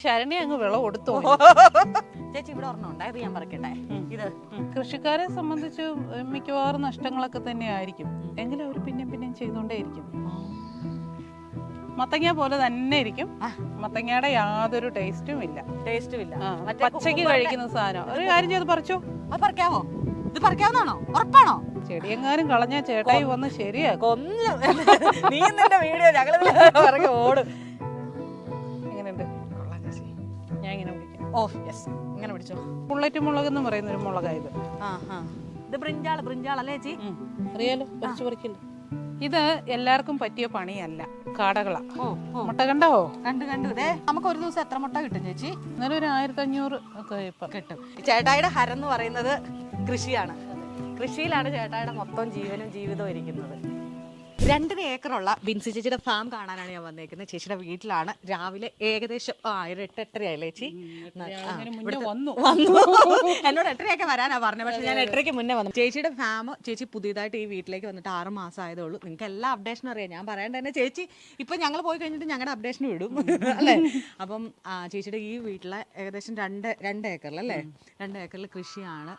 ശരണ്യ അങ്ങ് വിളവ് കൊടുത്തു. ചേച്ചി ഇവിടെ ഒരെണ്ണം ഉണ്ടായത് ഞാൻ പറയട്ടെ. ഇത് കൃഷിക്കാരെ സംബന്ധിച്ച് മിക്കവാറും നഷ്ടങ്ങളൊക്കെ തന്നെ ആയിരിക്കും, എങ്കിലും അവർ പിന്നെയും ചെയ്തുകൊണ്ടേയിരിക്കും. മത്തങ്ങ പോലെ തന്നെ ഇരിക്കും, മത്തങ്ങയുടെ യാതൊരു ടേസ്റ്റും ഇല്ല. പച്ചക്ക് കഴിക്കുന്ന സാധനം. ഒരു കാര്യം ചെയ്ത് പറിച്ചോ. അത് പറിക്കാവോ? ഇത് പറിക്കാവുന്നതാണോ? ഉറപ്പാണോ? ചെടിയെങ്ങാനും കളഞ്ഞ ചേട്ടായി വന്ന് ശരിയാക്കും. നീ നിന്റെ വീഡിയോ ഞങ്ങൾ ഓടും. എങ്ങനെയുണ്ട്? ഞാൻ ഇങ്ങനെ പിടിക്കാം. ഓ യെസ്, ഇങ്ങനെ പിടിച്ചോ. പുള്ളറ്റ് മുളക് എന്ന് പറയുന്ന ഒരു മുളകായത്. ഇത് ബ്രിഞ്ചാൾ അല്ലേ ചേച്ചി? അറിയാലോ, പറിച്ചു പറിക്കില്ല. ഇത് എല്ലാവർക്കും പറ്റിയ പണിയല്ല, കാടകളാ. മുട്ട കണ്ടോ? കണ്ടു. നമുക്ക് ഒരു ദിവസം എത്ര മുട്ട കിട്ടും ചേച്ചി? എന്നാലും ഒരു 1500 ഒക്കെ ഇപ്പം കിട്ടും. ചേട്ടായിയുടെ ഹരം എന്ന് പറയുന്നത് കൃഷിയാണ്. കൃഷിയിലാണ് ചേട്ടായിയുടെ മൊത്തം ജീവനും ജീവിതവും ഇരിക്കുന്നത്. 2 ഏക്കറുള്ള ബിൻസി ചേച്ചിയുടെ ഫാം കാണാനാണ് ഞാൻ വന്നേക്കുന്നത്. ചേച്ചിയുടെ വീട്ടിലാണ്. രാവിലെ ഏകദേശം 8:30 ആയില്ലേ ചേച്ചി? വന്നു എന്നോട് 8:30 വരാനാ പറഞ്ഞത്, പക്ഷെ ഞാൻ 8:30 മുന്നേ വന്നു. ചേച്ചിയുടെ ഫാം ചേച്ചി പുതിയതായിട്ട് ഈ വീട്ടിലേക്ക് വന്നിട്ട് 6 മാസം ആയതേ ഉള്ളൂ. നിങ്ങൾക്ക് എല്ലാ അപ്ഡേഷനും അറിയാം. ഞാൻ പറയേണ്ട തന്നെ ചേച്ചി ഇപ്പൊ ഞങ്ങൾ പോയി കഴിഞ്ഞിട്ട് ഞങ്ങളുടെ അപ്ഡേഷൻ വിടും അല്ലേ? അപ്പം ചേച്ചിയുടെ ഈ വീട്ടിലെ ഏകദേശം 2 ഏക്കറിലല്ലേ, 2 ഏക്കറിൽ കൃഷിയാണ്.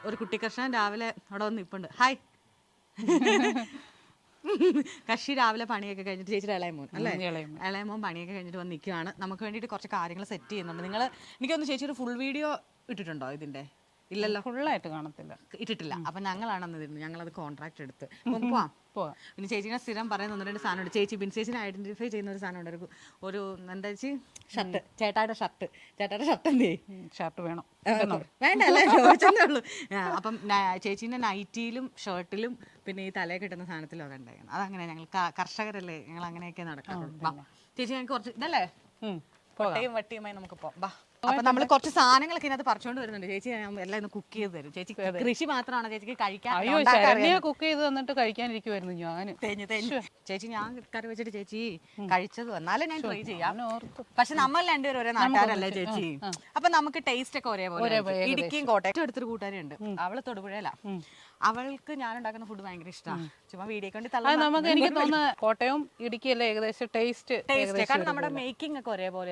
ഒരു കുട്ടി കർഷകൻ രാവിലെ അവിടെ വന്ന് നിൽപ്പുണ്ട്. ഹായ്. കക്ഷി രാവിലെ പണിയൊക്കെ കഴിഞ്ഞിട്ട്, ചേച്ചിയുടെ ഇളയമോൻ അല്ലേ, ഇളയമോൻ പണിയൊക്കെ കഴിഞ്ഞിട്ട് വന്ന് നിൽക്കുകയാണ്. നമുക്ക് വേണ്ടിയിട്ട് കുറച്ച് കാര്യങ്ങൾ സെറ്റ് ചെയ്യുന്നുണ്ട്. നിങ്ങൾ എനിക്കൊന്ന് ചേച്ചിയുടെ ഫുൾ വീഡിയോ ഇട്ടിട്ടുണ്ടോ ഇതിന്റെ? ഇല്ലല്ലോ, ഫുള്ളായിട്ട് കാണത്തില്ല, ഇട്ടിട്ടില്ല. അപ്പൊ ഞങ്ങളാണ് അന്ന് തരുന്നത്. ഞങ്ങളത് കോൺട്രാക്ട് എടുത്ത് പോവാം. പിന്നെ ചേച്ചിനെ സ്ഥിരം പറയുന്ന 1-2 സാധനമുണ്ട്. ചേച്ചി ബിൻസേച്ചിനെ ഐഡന്റിഫൈ ചെയ്യുന്ന ഒരു സാധനമുണ്ട്. ഒരു എന്താ വെച്ച് ഷർട്ട്, ചേട്ടായുടെ ഷർട്ട് എന്തേ? ഷർട്ട് വേണം? വേണ്ട അല്ലേ, ചോദിച്ചതേ ഉള്ളൂ. അപ്പം ചേച്ചീൻ്റെ നൈറ്റിയിലും ഷർട്ടിലും പിന്നെ ഈ തലയിൽ കിട്ടുന്ന സാധനത്തിലും അത് ഉണ്ടായിരുന്നു. അതങ്ങനെ ഞങ്ങൾ കർഷകരല്ലേ, ഞങ്ങൾ അങ്ങനെയൊക്കെ നടക്കാറുള്ളൂ. ചേച്ചി ഞങ്ങൾക്ക് കുറച്ച് ഇതല്ലേ വട്ടിയുമായി നമുക്ക് പോവാം. അപ്പൊ നമ്മൾ കുറച്ച് സാധനങ്ങളൊക്കെ ഇതിനകത്ത് പറിച്ചോണ്ട് വരുന്നുണ്ട്. ചേച്ചി എല്ലാം ഇന്ന് കുക്ക് ചെയ്ത് തരും. ചേച്ചി കൃഷി മാത്രമാണ് ചേച്ചിക്ക് കഴിക്കാൻ. കുക്ക് ചെയ്ത് തന്നിട്ട് കഴിക്കാനിരിക്കുവായിരുന്നു ഞാൻ. ചേച്ചി ഞാൻ കറി വെച്ചിട്ട് ചേച്ചി കഴിച്ചത് വന്നാലും ഞാൻ ട്രൈ ചെയ്യാം. പക്ഷെ നമ്മൾ രണ്ടുപേരും ഒരേ നാട്ടുകാരല്ലേ ചേച്ചി, അപ്പൊ നമുക്ക് ടേസ്റ്റ് ഒക്കെ ഒരേപോലെ. ഇടുക്കിയും കോട്ടയം എടുത്തൊരു കൂട്ടുകാരിയുണ്ട്, അവള് തൊടുപുഴയിലാ. അവൾക്ക് ഞാൻ ഉണ്ടാക്കുന്ന ഫുഡ് ഭയങ്കര ഇഷ്ടമാണ്. ചുമ്മാ വീഡിയോ കൊണ്ട് നമുക്ക് എനിക്ക് തോന്നുന്നു കോട്ടയവും ഇടുക്കിയല്ലേ ഏകദേശം ടേസ്റ്റ്, കാരണം നമ്മുടെ മേക്കിംഗ് ഒക്കെ ഒരേപോലെ.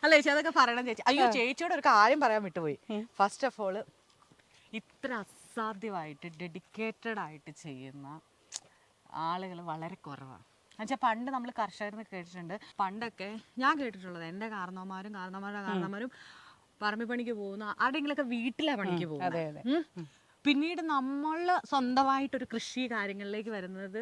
അല്ല ചേച്ചി അതൊക്കെ പറയണം ചേച്ചി. അയ്യോ ചേച്ചിയോട് ഒരു കാര്യം പറയാൻ വിട്ടുപോയി. ഫസ്റ്റ് ഓഫ് ഓൾ ഇത്ര അസാധ്യമായിട്ട് ഡെഡിക്കേറ്റഡ് ആയിട്ട് ചെയ്യുന്ന ആളുകൾ വളരെ കുറവാണ്. എന്നുവെച്ചാൽ പണ്ട് നമ്മൾ കർഷകരെന്ന് കേട്ടിട്ടുണ്ട്. പണ്ടൊക്കെ ഞാൻ കേട്ടിട്ടുള്ളത് എൻ്റെ കാരണവന്മാരും പറമ്പി പണിക്ക് പോകുന്ന ആരുടെയെങ്കിലൊക്കെ വീട്ടിലെ പണിക്ക് പോകും. പിന്നീട് നമ്മൾ സ്വന്തമായിട്ടൊരു കൃഷി കാര്യങ്ങളിലേക്ക് വരുന്നത്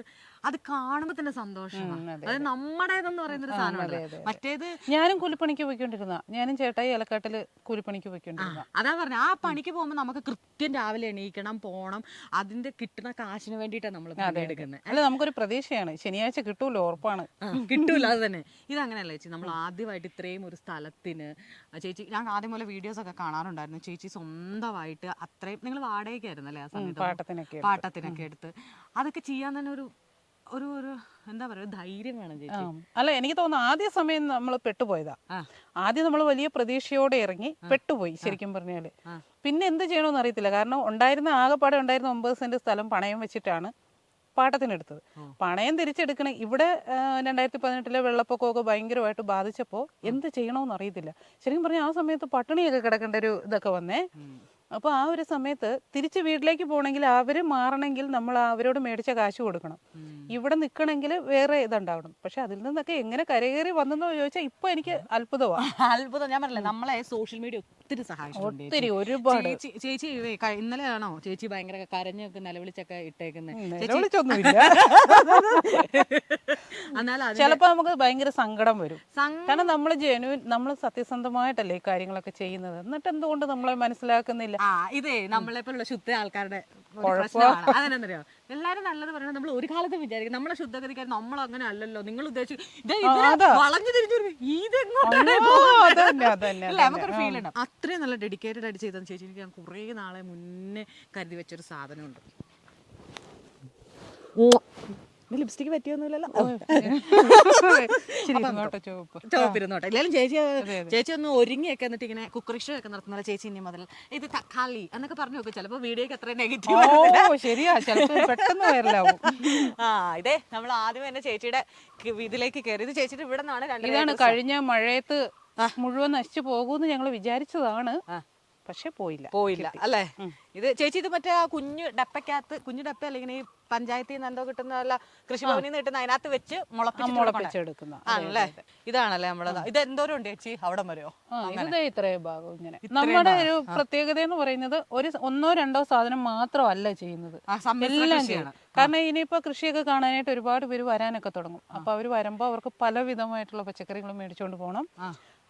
അത് കാണുമ്പോൾ തന്നെ സന്തോഷമാണ്. അതായത് നമ്മുടേതെന്ന് പറയുന്നൊരു സാധനമാണ്. മറ്റേത് ഞാനും കൂലിപ്പണിക്ക് പോയിക്കൊണ്ടിരുന്ന, ഞാനും ചേട്ടായി ഏലക്കാട്ടില് കൂലിപ്പണിക്ക് പോയിക്കൊണ്ടിരുന്ന. അതാ പറഞ്ഞ, ആ പണിക്ക് പോകുമ്പോൾ നമുക്ക് കൃത്യം രാവിലെ എണീക്കണം, പോണം. അതിന്റെ കിട്ടുന്ന കാശിന് വേണ്ടിയിട്ടാണ് നമ്മൾ എടുക്കുന്നത്. അല്ല, നമുക്കൊരു പ്രതീക്ഷയാണ് ശനിയാഴ്ച കിട്ടൂല്ലോ, ഉറപ്പാണ്. കിട്ടൂല. അത് തന്നെ. ഇതങ്ങനെയല്ല ചേച്ചി. നമ്മൾ ആദ്യമായിട്ട് ഇത്രയും ഒരു സ്ഥലത്തിന് ചേച്ചി, ഞാൻ ആദ്യം പോലെ വീഡിയോസ് ഒക്കെ കാണാറുണ്ടായിരുന്നു. ചേച്ചി സ്വന്തമായിട്ട് അത്രയും, നിങ്ങൾ വാടകയ്ക്ക് ആയിരുന്നല്ലേ ആ സമയത്ത്, പാട്ടത്തിനൊക്കെ എടുത്ത് അതൊക്കെ ചെയ്യാൻ തന്നെ ഒരു എന്താ പറയുക, ധൈര്യം വേണം ചേച്ചി. അല്ല, എനിക്ക് തോന്നുന്നു ആദ്യ സമയം നമ്മൾ പെട്ടുപോയതാ. ആദ്യം നമ്മൾ വലിയ പ്രതീക്ഷയോടെ ഇറങ്ങി പെട്ടുപോയി ശരിക്കും പറഞ്ഞാല്. പിന്നെ എന്ത് ചെയ്യണമെന്ന് അറിയത്തില്ല. കാരണം ആകെപ്പാടെ ഉണ്ടായിരുന്ന 9 സെന്റ് സ്ഥലം പണയം വെച്ചിട്ടാണ് പാട്ടത്തിനെടുത്തത്. പണയം തിരിച്ചെടുക്കണേ. ഇവിടെ 2018 വെള്ളപ്പൊക്കമൊക്കെ ഭയങ്കരമായിട്ട് ബാധിച്ചപ്പോൾ എന്ത് ചെയ്യണമെന്ന് അറിയത്തില്ല ശരിക്കും പറഞ്ഞാൽ. ആ സമയത്ത് പട്ടിണിയൊക്കെ കിടക്കേണ്ട ഒരു ഇതൊക്കെ വന്നേ. അപ്പോൾ ആ ഒരു സമയത്ത് തിരിച്ച് വീട്ടിലേക്ക് പോകണമെങ്കിൽ, അവർ മാറണമെങ്കിൽ നമ്മൾ അവരോട് മേടിച്ച കാശ് കൊടുക്കണം. ഇവിടെ നിൽക്കണമെങ്കിൽ വേറെ ഇതുണ്ടാവണം. പക്ഷെ അതിൽ നിന്നൊക്കെ എങ്ങനെ കരകയറി വന്നെന്ന് ചോദിച്ചാൽ ഇപ്പൊ എനിക്ക് അത്ഭുതമാണ്. ഞാൻ പറഞ്ഞില്ല, നമ്മളെ സോഷ്യൽ മീഡിയ ഒത്തിരി സഹായിച്ചു. ഒത്തിരി, ഒരുപാട്. ചേച്ചി ഇന്നലെയാണോ ചേച്ചി ഭയങ്കര കരഞ്ഞൊക്കെ നിലവിളിച്ചൊക്കെ ഇട്ടേക്കുന്നത്? ചിലപ്പോ നമുക്ക് ഭയങ്കര സങ്കടം വരും. കാരണം നമ്മൾ സത്യസന്ധമായിട്ടല്ലേ ഈ കാര്യങ്ങളൊക്കെ ചെയ്യുന്നത്. എന്നിട്ട് എന്തുകൊണ്ട് നമ്മളെ മനസ്സിലാക്കുന്നില്ല? ഇതേ നമ്മളെപ്പോലുള്ള ശുദ്ധ ആൾക്കാരുടെ പ്രശ്നമാണ്. അതെന്നറിയോ, എല്ലാരും നല്ലത് പറയണം. നമ്മൾ ഒരു കാലത്ത് വിചാരിക്കും നമ്മളെ ശുദ്ധഗതിക്കാർ നമ്മൾ അങ്ങനെ അല്ലല്ലോ, നിങ്ങൾ ഉദ്ദേശിച്ചു വളഞ്ഞു തിരിച്ചു നമുക്കൊരു ഫീൽ ഉണ്ട്. അത്രയും നല്ല ഡെഡിക്കേറ്റഡ് ആയിട്ട് ചെയ്തെന്ന് ചേച്ചി എനിക്ക് ഞാൻ കുറേ നാളെ മുന്നേ കരുതി വെച്ചൊരു സാധനമുണ്ട്. ലിപ്സ്റ്റിക് പറ്റിയൊന്നുമില്ലല്ലോ. ഇച്ചിരി ഇരുന്നോട്ടെ ചുവപ്പ്. ചോപ്പിരുന്നോട്ടെ. ഇല്ലെങ്കിലും ചേച്ചി ഒന്ന് ഒരുങ്ങിയൊക്കെ എന്നിട്ട് ഇങ്ങനെ കുക്കറി ഷോ ഒക്കെ നടത്തുന്ന ചേച്ചി ഇനി മുതൽ ഇത് തക്കാളി എന്നൊക്കെ പറഞ്ഞു നോക്കും. ചിലപ്പോൾ വീഡിയോക്ക് അത്ര നെഗറ്റീവ്. ഓ ശരിയാ, ചിലപ്പോൾ പെട്ടെന്ന് വൈറലാവും. ഇതേ നമ്മൾ ആദ്യം തന്നെ ചേച്ചിയുടെ ഇതിലേക്ക് കയറി. ഇത് ചേച്ചിയുടെ ഇവിടെ നിന്നാണ്. ഇതാണ് കഴിഞ്ഞ മഴയത്ത് മുഴുവൻ നശിച്ചു പോകൂന്ന് ഞങ്ങൾ വിചാരിച്ചതാണ്, പക്ഷെ പോയില്ല അല്ലേ. ഇത് ചേച്ചി ഇത് മറ്റേ ആ കുഞ്ഞു ഡപ്പ അല്ലെങ്കിൽ ഈ പഞ്ചായത്തിൽ നിന്ന് എന്തോ കിട്ടുന്ന കൃഷിഭവനിൽ നിന്ന് കിട്ടുന്ന അതിനകത്ത് വെച്ച് മുളപ്പിച്ചെടുക്കുന്ന ആണല്ലേ. ഇതാണല്ലേ നമ്മളത്. ഇത് എന്തോരം ഉണ്ട് ചേച്ചി അവിടെ വരെയോ? ഇത് ഇത്രയും ഭാഗം ഇങ്ങനെ. നമ്മുടെ ഒരു പ്രത്യേകത എന്ന് പറയുന്നത് ഒന്നോ രണ്ടോ സാധനം മാത്രമല്ല ചെയ്യുന്നത്, എല്ലാം ചെയ്യണം. കാരണം ഇനിയിപ്പോ കൃഷിയൊക്കെ കാണാനായിട്ട് ഒരുപാട് പേര് വരാനൊക്കെ തുടങ്ങും. അപ്പൊ അവര് വരുമ്പോ അവർക്ക് പല വിധമായിട്ടുള്ള പച്ചക്കറികൾ മേടിച്ചുകൊണ്ട് പോകണം.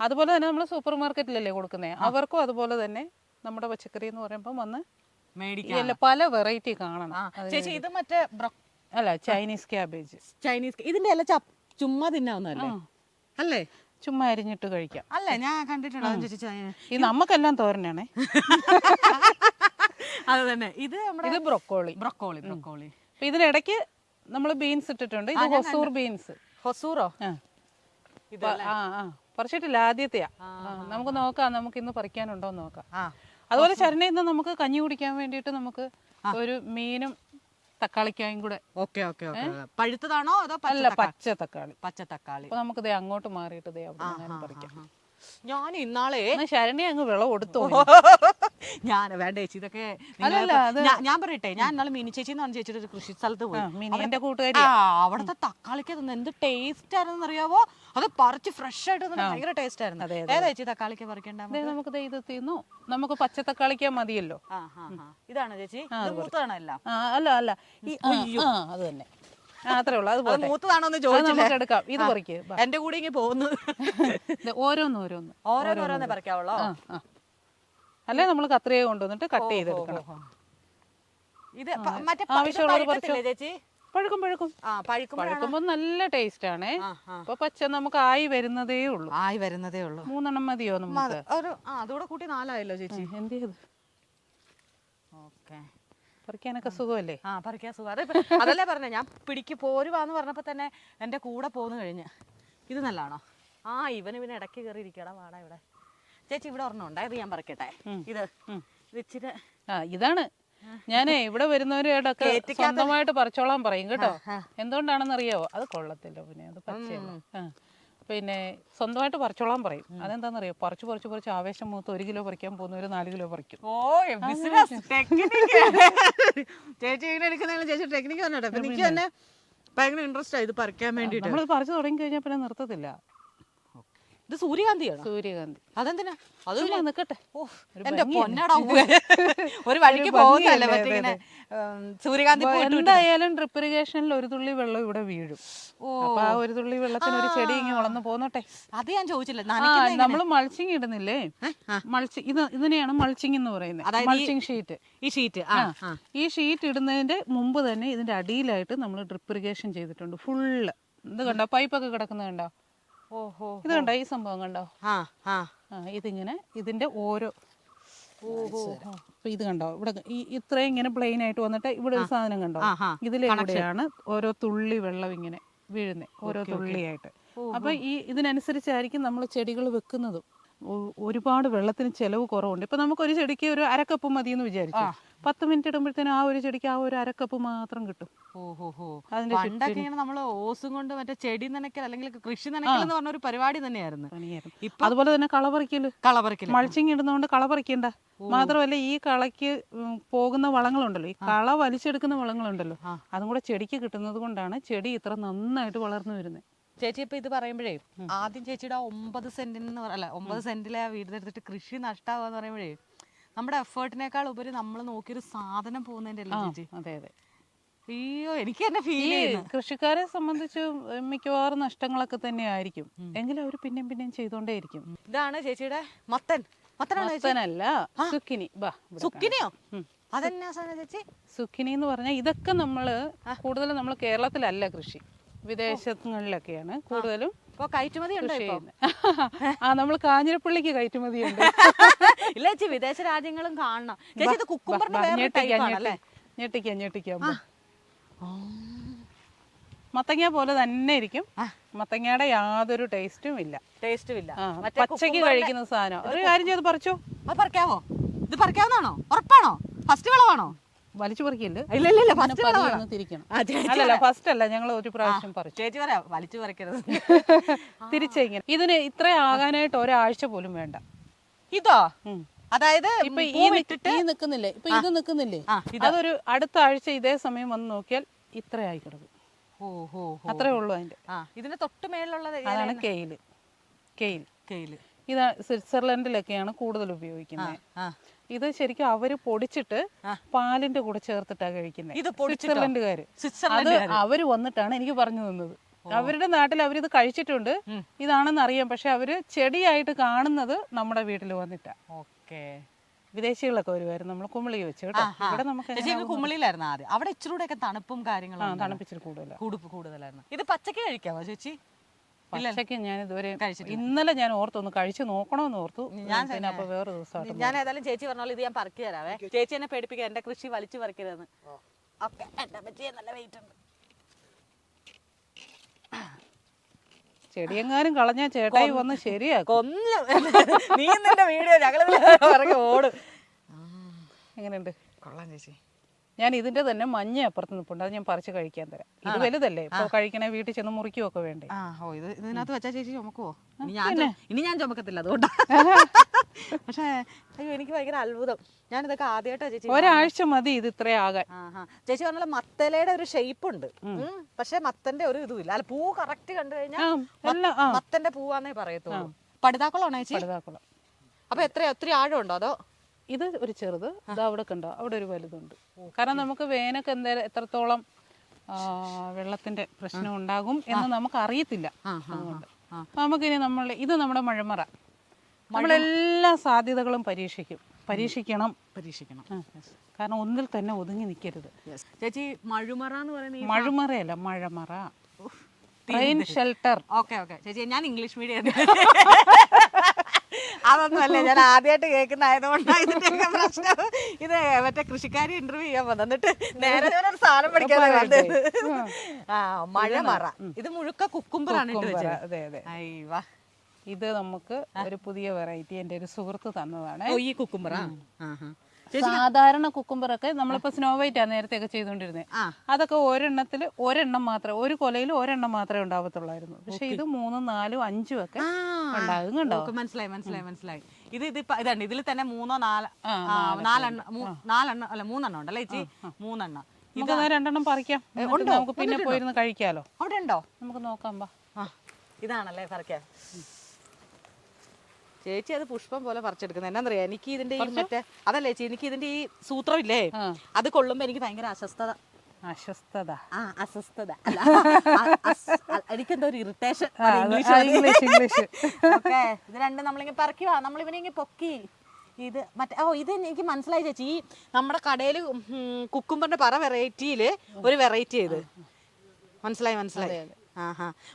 അതുപോലെ തന്നെ നമ്മൾ സൂപ്പർ മാർക്കറ്റിലല്ലേ കൊടുക്കുന്നത്, അവർക്കും അതുപോലെ തന്നെ നമ്മുടെ പച്ചക്കറി എന്ന് പറയുമ്പോൾ വന്ന് മേടിക്കാം. പല വെറൈറ്റി കാണണം. ചേച്ചി ഇത് മറ്റേ അല്ല ചൈനീസ് ക്യാബേജ്. ഇതിന്റെ എല്ലാം ചുമ്മാ തിന്നാവുന്നല്ലേ അല്ലേ? ചുമ്മാ അരിഞ്ഞിട്ട് കഴിക്കാം അല്ലേ? ഞാൻ കണ്ടിട്ടുണ്ട്. ഇത് നമുക്കെല്ലാം തോരനാണേ. അത് തന്നെ. ഇത് ബ്രൊക്കോളി. അപ്പൊ ഇതിനിടയ്ക്ക് നമ്മൾ ബീൻസ് ഇട്ടിട്ടുണ്ട്. ഇത് ഹൊസൂർ ബീൻസ്. ഹൊസൂറോ? പറിച്ചിട്ടില്ല, ആദ്യത്തെയാ. നമുക്ക് നോക്കാം, നമുക്ക് ഇന്ന് പറിക്കാനുണ്ടോ എന്ന് നോക്കാം. അതുപോലെ ശരണ ഇന്ന് നമുക്ക് കഞ്ഞി കുടിക്കാൻ വേണ്ടിയിട്ട് നമുക്ക് ഒരു മീനും തക്കാളിക്കായും കൂടെ. പഴുത്തതാണോ അതോ അല്ല, പച്ച തക്കാളി. അപ്പൊ നമുക്ക് അങ്ങോട്ട് മാറിയിട്ട് അവിടെ പറിക്കാം. ഞാൻ ഇന്നാളെ ശരണി അങ്ങ് വിളവ് കൊടുത്തോ? ഞാൻ വേണ്ട ചേച്ചി ഇതൊക്കെ ഞാൻ പറയട്ടെ. ഞാൻ ഇന്നാളെ മിനി ചേച്ചി എന്ന് പറഞ്ഞ ചേച്ചിയുടെ ഒരു കൃഷി സ്ഥലത്ത് പോയി. എന്റെ കൂട്ടുകാരി. അവിടുത്തെ തക്കാളിക്ക് എന്ത് ടേസ്റ്റ് ആയിരുന്നു അറിയാവോ? അത് പറിച്ച് ഫ്രഷ് ആയിട്ട് ഭയങ്കര ടേസ്റ്റ് ആയിരുന്നു. ഏതാ ചേച്ചി തക്കാളിക്ക് പറിക്കേണ്ട? നമുക്ക് ഇത് തീർന്നു. നമുക്ക് പച്ച തക്കാളിക്കാ മതിയല്ലോ. ഇതാണ് ചേച്ചി മൂത്തതാണോ എല്ലാം? അല്ല അത് തന്നെ, അത്രേ ഉള്ളൂ. അത് മൂത്തതാണോന്ന് ചോദിച്ചു എടുക്കാം. ഇത് പറിക്ക്. എന്റെ കൂടെ ഇങ്ങനെ പോകുന്നു. ഓരോന്നോരോന്ന് പറിക്കാവുള്ളോ? അല്ലെ നമ്മൾ കത്രിക കൊണ്ടുവന്നിട്ട് കട്ട് ചെയ്തെടുക്കണം. ഇത് ആവശ്യമുള്ളത് പറിച്ചോ. ചേച്ചി പഴുക്കുമ്പോ നല്ല ടേസ്റ്റ് ആണ്. ഇപ്പൊ പച്ച നമുക്ക് ആയി വരുന്നതേ ഉള്ളൂ. 3 മതിയോ നമുക്ക്? അതുകൂടെ കൂട്ടി 4 ആയല്ലോ ചേച്ചി. എന്ത് ചെയ്ത് പറിക്കാനൊക്കെ സുഖമല്ലേ? പറിക്കാൻ സുഖം. അതല്ലേ പറഞ്ഞ ഞാൻ പിടിക്ക് പോരുവാന്ന് പറഞ്ഞപ്പോ തന്നെ എന്റെ കൂടെ പോന്നു കഴിഞ്ഞ്. ഇത് നല്ലതാണോ? ഇവന് ഇടയ്ക്ക് കയറി ഇരിക്കടാ വാടാ ഇവിടെ. ചേച്ചി ഇവിടെ ഒരെണ്ണം ഉണ്ടായത് ഞാൻ പറിക്കട്ടെ. ഇത് ഇച്ചിരി ഇതാണ് ഞാനേ ഇവിടെ വരുന്നവരോടൊക്കെ സ്വന്തമായിട്ട് പറിച്ചോളാൻ പറയും കേട്ടോ. എന്തുകൊണ്ടാണെന്ന് അറിയാവോ? അത് കൊള്ളത്തില്ല, പിന്നെ അത് പച്ചയല്ല. പിന്നെ സ്വന്തമായിട്ട് പറിച്ചോളാൻ പറയും. അതെന്താണെന്നറിയോ? പറിച്ച് ആവേശം മൂത്ത് 1 കിലോ പറിക്കാൻ പോകുന്നവര് 4 കിലോ പറിക്കും. ചേച്ചി ചേച്ചി ടെക്നിക്ക് പറഞ്ഞോട്ടെ. എനിക്ക് തന്നെ ഭയങ്കര ഇൻട്രസ്റ്റ് ആയി ഇത് പറിക്കാൻ വേണ്ടിട്ട്. നമ്മൾ പറിച്ചു തുടങ്ങി കഴിഞ്ഞാൽ പിന്നെ നിർത്തത്തില്ല. ഇത് സൂര്യകാന്തിയാണോ? സൂര്യകാന്തി. അതെന്തിനാ? അത് നിക്കട്ടെ. എന്റെ പൊന്നടാ, ഒരു വഴിക്ക് പോകുന്നല്ലേ മറ്റേ സൂര്യകാന്തി. എന്തായാലും ഡ്രിപ്പ് ഇറിഗേഷനിൽ 1 തുള്ളി വെള്ളം ഇവിടെ വീഴും. അപ്പൊ ആ 1 തുള്ളി വെള്ളത്തിന് ഒരു ചെടി ഇങ്ങനെ വളർന്നു പോന്നോട്ടെ. അത് ഞാൻ ചോദിച്ചില്ല. നമ്മള് മൾച്ചിങ് ഇടുന്നില്ലേ? ഇതിനെയാണ് മൾച്ചിങ് എന്ന് പറയുന്നത്. Mulching sheet. ഈ ഷീറ്റ് ഇടുന്നതിന്റെ മുമ്പ് തന്നെ ഇതിന്റെ അടിയിലായിട്ട് നമ്മൾ ഡ്രിപ്പ് ഇറിഗേഷൻ ചെയ്തിട്ടുണ്ട് ഫുള്ള്. ഇത് കണ്ടോ? പൈപ്പൊക്കെ കിടക്കുന്നത് കണ്ടോ? ഇത് കണ്ടോ? ഈ സംഭവം കണ്ടോ? ഇതിങ്ങനെ ഇതിന്റെ ഓരോ ഇത് കണ്ടോ? ഇവിടെ ഇത്രയും ഇങ്ങനെ പ്ലെയിൻ ആയിട്ട് വന്നിട്ട് ഇവിടെ ഒരു സാധനം കണ്ടോ? ഇതിലൂടെയാണ് ഓരോ തുള്ളി വെള്ളം ഇങ്ങനെ വീഴുന്നത്, ഓരോ തുള്ളിയായിട്ട്. അപ്പൊ ഇതിനനുസരിച്ചായിരിക്കും നമ്മൾ ചെടികൾ വെക്കുന്നതും. ഒരുപാട് വെള്ളത്തിന് ചെലവ് കുറവുണ്ട്. ഇപ്പൊ നമുക്കൊരു ചെടിക്ക് ഒരു 1/2 കപ്പ് മതി എന്ന് വിചാരിച്ചു. 10 മിനിറ്റ് ഇടുമ്പോഴത്തേനും ആ ഒരു ചെടിക്ക് ആ ഒരു 1/2 കപ്പ് മാത്രം കിട്ടും. പണ്ടൊക്കെ നമ്മള് ഓസും കൊണ്ട് മറ്റേ ചെടി നനയ്ക്കൽ അല്ലെങ്കിൽ കൃഷി നനയ്ക്കൽ എന്ന് പറഞ്ഞ ഒരു പരിപാടി തന്നെയായിരുന്നു. അതുപോലെ തന്നെ കളപറിക്കല്. മൾച്ചിങ് ഇടുന്നതുകൊണ്ട് കള പറിക്കണ്ട. മാത്രമല്ല ഈ കളയ്ക്ക് പോകുന്ന വളങ്ങളുണ്ടല്ലോ, ഈ കള വലിച്ചെടുക്കുന്ന വളങ്ങളുണ്ടല്ലോ, അതും കൂടെ ചെടിക്ക് കിട്ടുന്നത് കൊണ്ടാണ് ചെടി ഇത്ര നന്നായിട്ട് വളർന്നു വരുന്നത്. ചേച്ചി ഇപ്പൊ ഇത് പറയുമ്പോഴേ ആദ്യം ചേച്ചിയുടെ 9 സെന്റിലെ വീടെടുത്തിട്ട് കൃഷി നഷ്ടാവാന്ന് പറയുമ്പോഴേ നമ്മുടെ എഫേർട്ടിനേക്കാൾ ഉപരി നമ്മൾ നോക്കിയൊരു സാധനം പോകുന്നതിന്റെ അല്ലേ ചേച്ചി? അതെ. അയ്യോ, എനിക്ക് തന്നെ ഫീൽ ചെയ്യുന്നു. കൃഷിക്കാരെ സംബന്ധിച്ച് മിക്കവാറും നഷ്ടങ്ങളൊക്കെ തന്നെ ആയിരിക്കും, എങ്കിലും അവർ പിന്നെയും ചെയ്തോണ്ടേയിരിക്കും. ഇതാണ് ചേച്ചിയുടെ മത്തനല്ല, സുക്കിനി. സുക്കിനിയോ? അതെന്നാ ചേച്ചി സുക്കിനി എന്ന് പറഞ്ഞാൽ ഇതൊക്കെ നമ്മള് കൂടുതലും നമ്മൾ കേരളത്തിലല്ല കൃഷി, വിദേശങ്ങളിലൊക്കെയാണ് കൂടുതലും കയറ്റുമതി നമ്മൾ കാഞ്ഞിരപ്പള്ളിക്ക് കയറ്റുമതിയുണ്ട്. ഇല്ല ചേച്ചി, വിദേശ രാജ്യങ്ങളും കാണണം. ചേച്ചി ഇത് കുക്കുംബറിന്റെ വേറെ ടൈപ്പാണല്ലേ? ഞെട്ടിക്കാം. മത്തങ്ങ പോലെ തന്നെ ഇരിക്കും. മത്തങ്ങയുടെ യാതൊരു ടേസ്റ്റും ഇല്ല. ടേസ്റ്റും ഇല്ല. പച്ചക്ക് കഴിക്കുന്ന സാധനം. ഒരു കാര്യം ചെയ്ത് പറിച്ചോ. അത് പറിക്കാവോ? ഇത് പറിക്കാവുന്നതാണോ? ഉറപ്പാണോ? ഫസ്റ്റ് വിളവാണോ? വലിച്ചു പറിക്കണ്ട്. ഇല്ല ഫസ്റ്റ് വിളവാണ്. തിരിക്കണം. അല്ലല്ല, ഫസ്റ്റ് അല്ല, ഞങ്ങൾ ഒരു പ്രാവശ്യം പറിച്ചു. ചേച്ചി പറയാ വലിച്ചു പറിക്കരുത്. തിരിച്ചിങ്ങനെ ഇതിന് ഇത്ര ആകാനായിട്ട് ഒരാഴ്ച പോലും വേണ്ട. ഇതോ? അതായത് ഇപ്പൊ ഈ നിക്കുന്നില്ലേ, ഇപ്പൊ ഇത് നിക്കുന്നില്ലേ, അതൊരു അടുത്ത ആഴ്ച ഇതേ സമയം വന്ന് നോക്കിയാൽ ഇത്രയായി കിടക്കും. അത്രേ ഉള്ളൂ അതിന്റെ. ഇതിന് തൊട്ട് മേലുള്ളത് അതാണ് കെയില്. ഇത് സ്വിറ്റ്സർലൻഡിലൊക്കെയാണ് കൂടുതൽ ഉപയോഗിക്കുന്നത്. ഇത് ശരിക്കും അവര് പൊടിച്ചിട്ട് പാലിന്റെ കൂടെ ചേർത്തിട്ടാണ് കഴിക്കുന്നത്. സ്വിറ്റ്സർലൻഡുകാര് അത് അവര് വന്നിട്ടാണ് എനിക്ക് പറഞ്ഞു തന്നത്. അവരുടെ നാട്ടിൽ അവരിത് കഴിച്ചിട്ടുണ്ട്, ഇതാണെന്ന് അറിയാം. പക്ഷെ അവര് ചെടിയായിട്ട് കാണുന്നത് നമ്മുടെ വീട്ടിൽ വന്നിട്ടാ. വിദേശികളൊക്കെ വരുമായിരുന്നു. നമ്മൾ കുമിളി വെച്ച് കേട്ടോ. ഇവിടെ നമുക്ക് കുമിളിയിലായിരുന്നു ആദ്യം. അവിടെ ഇച്ചിരൂടെ ഒക്കെ തണുപ്പും കാര്യങ്ങളും തണുപ്പിച്ചിട്ട് കൂടുതലായിരുന്നു. ഇത് പച്ചക്ക് കഴിക്കാവോ ചേച്ചി? പച്ചക്ക് ഞാൻ ഇതുവരെ ഇന്നലെ ഞാൻ ഓർത്തൊന്ന് കഴിച്ചു നോക്കണമെന്ന് ഓർത്തു. പിന്നെ അപ്പൊ വേറെ ദിവസം ഞാൻ ഏതായാലും ചേച്ചി പറഞ്ഞോളൂ, ഇത് ഞാൻ പറിക്കി തരാവേ. ചേച്ചി എന്നെ പേടിപ്പിക്കുക, എന്റെ കൃഷി വലിച്ചു പറിക്കരുതെന്ന്. ഓക്കെ, എന്റെ പറ്റിയ നല്ല വെയിറ്റ് ഉണ്ട്. ചെടിയെങ്ങാനും കളഞ്ഞാ ചേട്ടായി വന്ന് ശരിയാക്കും. നീ നിന്റെ വീഡിയോ ഞങ്ങൾ ഓടും. എങ്ങനെയുണ്ട്? കൊള്ളാം ചേച്ചി. ഞാൻ ഇതിന്റെ തന്നെ മഞ്ഞ അപ്പുറത്ത് നിൽപ്പുണ്ട്, അത് ഞാൻ പറിച്ച് കഴിക്കാൻ തരാം. ഇത് വലുതല്ലേ, ഇപ്പൊ കഴിക്കണേ വീട്ടിൽ ചെന്ന് മുറിക്കുമൊക്കെ വേണ്ടേ. ഇതിനകത്ത് വെച്ചാ ചേച്ചി ചുമക്കുവോ? ഇനി ഞാൻ ചുമക്കത്തില്ല, അതുകൊണ്ടാ. പക്ഷേ അയ്യോ, എനിക്ക് ഭയങ്കര അത്ഭുതം. ഞാനിതൊക്കെ ആദ്യമായിട്ടാ ചേച്ചി. ഒരാഴ്ച മതി ഇത് ഇത്രേ ആകാൻ. ചേച്ചി പറഞ്ഞ മത്തലയുടെ ഒരു ഷേപ്പ് ഉണ്ട്, പക്ഷെ മത്തന്റെ ഒരു ഇതുമില്ല. അല്ല, പൂ കറക്റ്റ് കണ്ടു കഴിഞ്ഞാൽ മത്തന്റെ പൂവാന്നേ പറയത്തുള്ളൂ. പടുതാക്കുളമാണോ ചേച്ചി? പടുതാക്കുളം. അപ്പൊ ഒത്തിരി ആഴമുണ്ടോ അതോ? ഇത് ഒരു ചെറുത്, ഇത് അവിടെ കണ്ടോ, അവിടെ ഒരു വലുതുണ്ട്. കാരണം നമുക്ക് വേനൊക്കെ എത്രത്തോളം വെള്ളത്തിന്റെ പ്രശ്നം ഉണ്ടാകും എന്ന് നമുക്ക് അറിയത്തില്ല. അതുകൊണ്ട് നമുക്കിനി ഇത് നമ്മുടെ മഴമറ. നമ്മളെല്ലാ സാധ്യതകളും പരീക്ഷിക്കണം. കാരണം ഒന്നിൽ തന്നെ ഒതുങ്ങി നിൽക്കരുത്. ചേച്ചി, മഴുമറ എന്ന് പറയുന്നത് മഴുമറയല്ല, മഴമറ, റെയിൻ ഷെൽട്ടർ. ഓക്കെ ചേച്ചി, ഞാൻ ഇംഗ്ലീഷ് മീഡിയം അതൊന്നും അല്ലേ, ഞാൻ ആദ്യമായിട്ട് കേൾക്കുന്നതായതുകൊണ്ടാണ് ഇതിന്റെയൊക്കെ പ്രശ്നം. ഇത് മറ്റേ കൃഷിക്കാരി ഇന്റർവ്യൂ ചെയ്യാൻ വന്നിട്ട് നേരെ ഒരു സാധനം പഠിക്കാൻ വന്നത്. മഴമറ. ഇത് മുഴുക്ക കുക്കുംബറാണ് ഇട്ട് വെച്ചത്. അതെ. ഇത് നമുക്ക് ഒരു പുതിയ വെറൈറ്റി എന്റെ ഒരു സുഹൃത്ത് തന്നതാണ്. ഈ കുക്കുംബറാ? സാധാരണ കുക്കുംബറൊക്കെ നമ്മളിപ്പോ സ്നോ വൈറ്റ് ആണ് നേരത്തെ ഒക്കെ ചെയ്തോണ്ടിരുന്നത്. അതൊക്കെ ഒരെണ്ണം മാത്രമേ, ഒരു കൊലയിൽ ഒരെണ്ണം മാത്രമേ ഉണ്ടാവത്തുള്ളായിരുന്നു. പക്ഷെ ഇത് 3, 4, 5 ഒക്കെ ഉണ്ടാകും. കണ്ടോ? മനസ്സിലായി. ഇതാണ് ഇതിൽ തന്നെ 3 4 അല്ല 3 എണ്ണം ഉണ്ടല്ലേ ചേച്ചി? 3 എണ്ണം. നമുക്ക് 2 എണ്ണം പറിക്കാം, നമുക്ക് പിന്നെ പോയിരുന്ന് കഴിക്കാലോ. അവിടെ ഉണ്ടോ? നമുക്ക് നോക്കാം. ഇതാണല്ലേ പറിക്കാൻ. ചേച്ചി അത് പുഷ്പം പോലെ പറിച്ചെടുക്കുന്നത്. എന്നാന്നറിയാം, എനിക്ക് ഇതിന്റെ ഈ മറ്റേ അതല്ലേ ചേച്ചി, എനിക്ക് ഇതിന്റെ ഈ സൂത്രം ഇല്ലേ, അത് കൊള്ളുമ്പോ എനിക്ക് ഭയങ്കര അസ്വസ്ഥത. അല്ല, എനിക്കെന്തോ ഒരു ഇറിറ്റേഷൻ. ഓക്കെ, ഇത് രണ്ടും നമ്മളിങ്ങനെ പറിക്കുവാ, നമ്മളിവനെ പൊക്കി. ഇത് മറ്റേ ഇത് എനിക്ക് മനസ്സിലായി ചേച്ചി. ഈ നമ്മുടെ കടയിൽ കുക്കുംബറിന്റെ പല വെറൈറ്റിയില് ഒരു വെറൈറ്റി ചെയ്ത് മനസ്സിലായി.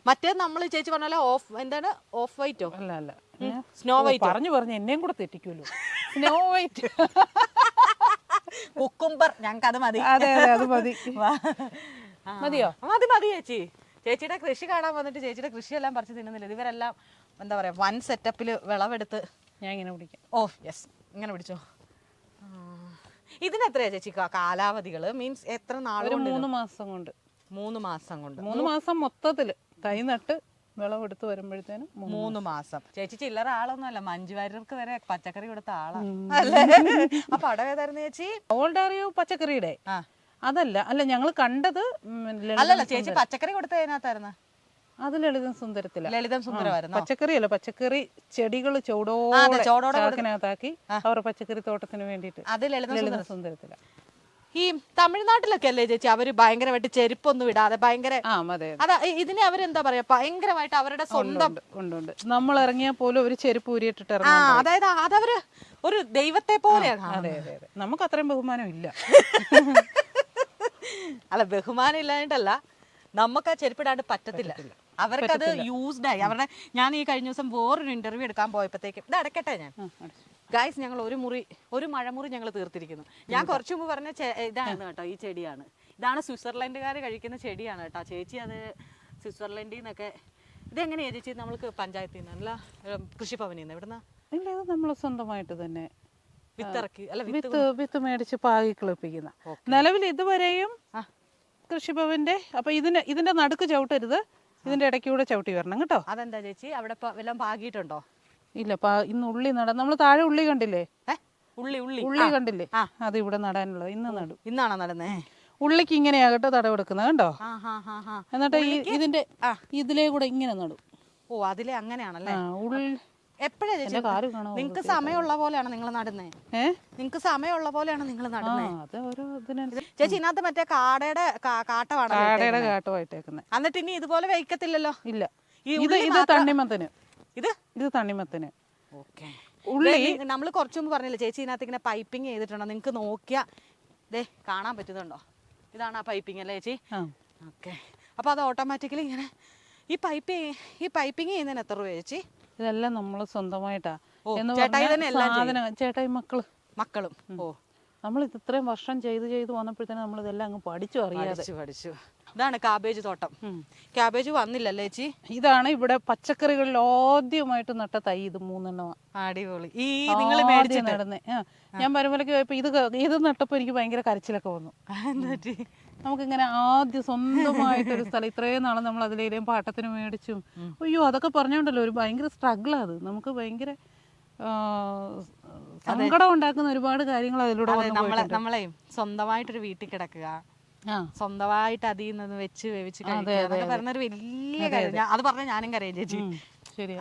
മറ്റേ നമ്മൾ ചേച്ചി പറഞ്ഞാലോ എന്താണ്, ഓഫ് വൈറ്റോ? അല്ല, സ്നോ വൈറ്റ്. പറഞ്ഞു എന്നെയും കൂടെ തെറ്റിക്കുമല്ലോ. സ്നോ വൈറ്റ് കുക്കുംബർ, ഞങ്ങൾക്ക് അത് മതി. അത് മതി. മതിയോ? മതി ചേച്ചി. ചേച്ചിയുടെ കൃഷി കാണാൻ വന്നിട്ട് ചേച്ചിയുടെ കൃഷിയെല്ലാം പറിച്ച് തിന്നുന്നില്ല. ഇവരെല്ലാം എന്താ പറയാ, വൻ സെറ്റപ്പിൽ വിളവെടുത്ത്. ഞാൻ ഇങ്ങനെ പിടിക്കാം. യെസ്, ഇങ്ങനെ പിടിച്ചോ. ഇതിനെത്രയാ ചേച്ചി കാലാവധികള്? മീൻസ് എത്ര നാൾ? 3 മാസം കൊണ്ട്. 3 മാസം കൊണ്ട്. 3 മാസം മൊത്തത്തില് തൈ നട്ട് വിളവെടുത്ത് വരുമ്പോഴത്തേനും 3 മാസം. ചേച്ചി ചില്ലറ ആളൊന്നുമല്ല, മഞ്ജു വാര്യർക്ക് വരെ പച്ചക്കറി കൊടുത്ത ആളാണ് അല്ലേ? അപ്പൊ അവിടെ ഏതായിരുന്നു ചേച്ചി? ഓൾഡ് അറിയോ പച്ചക്കറിയുടെ? അല്ല, ഞങ്ങൾ കണ്ടത്. അല്ലല്ല ചേച്ചി, പച്ചക്കറി കൊടുത്ത അതിനകത്തായിരുന്നു. അത് ലളിതം സുന്ദരമായിരുന്നു. പച്ചക്കറിയല്ല, പച്ചക്കറി ചെടികൾ ചോടോടൊക്കെ അവർ പച്ചക്കറി തോട്ടത്തിന് വേണ്ടിട്ട്. അത് ലളിതം സുന്ദരത്തില. ഈ തമിഴ്നാട്ടിലൊക്കെ അല്ലേ ചേച്ചി അവര് ഭയങ്കരമായിട്ട് ചെരുപ്പൊന്നും ഇടാതെ ഭയങ്കര, അതാ ഇതിനെ അവരെന്താ പറയാ, ഭയങ്കരമായിട്ട് അവരുടെ സ്വന്തം ഉണ്ട്. നമ്മൾ ഇറങ്ങിയാൽ പോലും ഒരു ചെരുപ്പ് ഊരിയിട്ടിട്ട് ഇറങ്ങാം. അതായത് അതവര് ഒരു ദൈവത്തെ പോലെയാണ്. അതെ. നമുക്ക് അത്രയും ബഹുമാനം ഇല്ല. അല്ല, ബഹുമാനം ഇല്ലായിട്ടല്ല, നമുക്ക് ആ ചെരുപ്പിടാണ്ട് പറ്റത്തില്ല. അവർക്കത് യൂസ്ഡായി. അവരുടെ ഞാൻ ഈ കഴിഞ്ഞ ദിവസം വേറൊരു ഇന്റർവ്യൂ എടുക്കാൻ പോയപ്പോഴത്തേക്കും, ഇത് അടക്കട്ടെ ഞാൻ ഗായ്സ്, ഞങ്ങൾ ഒരു മഴമുറി ഞങ്ങൾ തീർത്തിരിക്കുന്നു. ഞാൻ കുറച്ചു മുമ്പ് പറഞ്ഞ ഇതാണ് കേട്ടോ, ഈ ചെടിയാണ്. ഇതാണ് സ്വിറ്റ്സർലൻഡുകാർ കഴിക്കുന്ന ചെടിയാണ് കേട്ടോ ചേച്ചി. അത് സ്വിറ്റ്സർലൻഡിൽ നിന്നൊക്കെ. ഇതെങ്ങനെയാ ചേച്ചി? നമ്മൾക്ക് പഞ്ചായത്തിൽ നിന്ന് അല്ല കൃഷിഭവനിൽ നിന്ന് എവിടുന്ന? ഇല്ല, ഇത് നമ്മൾ സ്വന്തമായിട്ട് തന്നെ വിത്തിറക്കി അല്ല വിത്ത് മേടിച്ച് പാകി കിളിപ്പിക്കുന്ന. നിലവിൽ ഇതുവരെയും കൃഷിഭവന്റെ. അപ്പൊ ഇതിന്റെ നടുക്ക് ചവിട്ടരുത്, ഇതിന്റെ ഇടയ്ക്കൂടെ ചവിട്ടി വരണം കേട്ടോ. അതെന്താ ചേച്ചി? അവിടെ വല്ലതും പാകിയിട്ടുണ്ടോ? ഇല്ല, ഇന്ന് ഉള്ളി നമ്മൾ താഴെ ഉള്ളി കണ്ടില്ലേ? ഉള്ളി കണ്ടില്ലേ? അത് ഇവിടെ നടാനുള്ളത് ഇന്ന് നടും. ഇന്നാണോ നടന്നേ? ഉള്ളിക്ക് ഇങ്ങനെയാകട്ടെ തടവെടുക്കുന്നത് കണ്ടോ. എന്നിട്ട് ഇതിന്റെ ഇതിലേ കൂടെ ഇങ്ങനെ നടും. ഓ, അതിലെ അങ്ങനെയാണല്ലേ? എപ്പോഴാ നിങ്ങക്ക് സമയമുള്ള പോലെയാണ് നിങ്ങൾ നടുന്നേ? നിങ്ങക്ക് സമയമുള്ള പോലെയാണ് നിങ്ങൾ നടുന്നേ? ചേച്ചി ഇതിനകത്ത് മറ്റേ കാടയുടെ കാട്ടമായിട്ടേക്കുന്നത്. എന്നിട്ട് ഇനി ഇതുപോലെ വയ്ക്കത്തില്ലല്ലോ? ഇല്ല, ഇത് തണ്ണിമത്തന്. ഇത് തണ്ണിമത്തന്. ഉള്ളി നമ്മൾ കുറച്ചു മുമ്പ് പറഞ്ഞില്ലേ ചേച്ചി, ഇതിനകത്ത് ഇങ്ങനെ പൈപ്പിംഗ് ചെയ്തിട്ടുണ്ടോ? നിങ്ങക്ക് നോക്കിയാ ദേ കാണാൻ പറ്റുന്നുണ്ടോ? ഇതാണ് ആ പൈപ്പിംഗ് അല്ലേ ചേച്ചി? ഓക്കെ. അപ്പൊ അത് ഓട്ടോമാറ്റിക്കലി ഇങ്ങനെ ഈ പൈപ്പിംഗ് ചെയ്യുന്നതിന് എത്ര രൂപ ചേച്ചി? ഇതെല്ലാം നമ്മൾ സ്വന്തമായിട്ടാ. ചേട്ടായി മക്കളും. ഓ, നമ്മൾ ഇത് ഇത്രയും വർഷം ചെയ്ത് വന്നപ്പോഴത്തേനും നമ്മൾ ഇതെല്ലാം അങ്ങ് പഠിച്ചു പഠിച്ചു. ഇതാണ് കാബേജ് തോട്ടം. കാബേജ് വന്നില്ലല്ലേ ചേച്ചി? ഇതാണ് ഇവിടെ പച്ചക്കറികളിൽ ആദ്യമായിട്ട് നട്ട തൈ. ഇത് 3 എണ്ണമാണ്. അടിപൊളി. ഈ നിങ്ങൾ മേടിച്ച് നടന്നേ. ഞാൻ വരുമ്പോഴേക്ക് പോയപ്പോ ഇത് നട്ടപ്പോ എനിക്ക് ഭയങ്കര കരച്ചിലൊക്കെ വന്നു. നമുക്കിങ്ങനെ ആദ്യം സ്വന്തമായിട്ടൊരു സ്ഥലം, ഇത്രയും നാളെ നമ്മൾ അതിലേലും പാട്ടത്തിന് മേടിച്ചും അയ്യോ അതൊക്കെ പറഞ്ഞോണ്ടല്ലോ ഒരു ഭയങ്കര സ്ട്രഗിളാ അത്. നമുക്ക് ഭയങ്കര സങ്കടം ഉണ്ടാക്കുന്ന ഒരുപാട് കാര്യങ്ങൾ അതിലൂടെ നമ്മളെ സ്വന്തമായിട്ടൊരു വീട്ടിൽ കിടക്കുക, സ്വന്തമായിട്ട് അതിൽ നിന്ന് വെച്ച് വേവിച്ച് പറഞ്ഞൊരു വലിയ കാര്യം. അത് പറഞ്ഞ ഞാനും കരയും ചേച്ചി.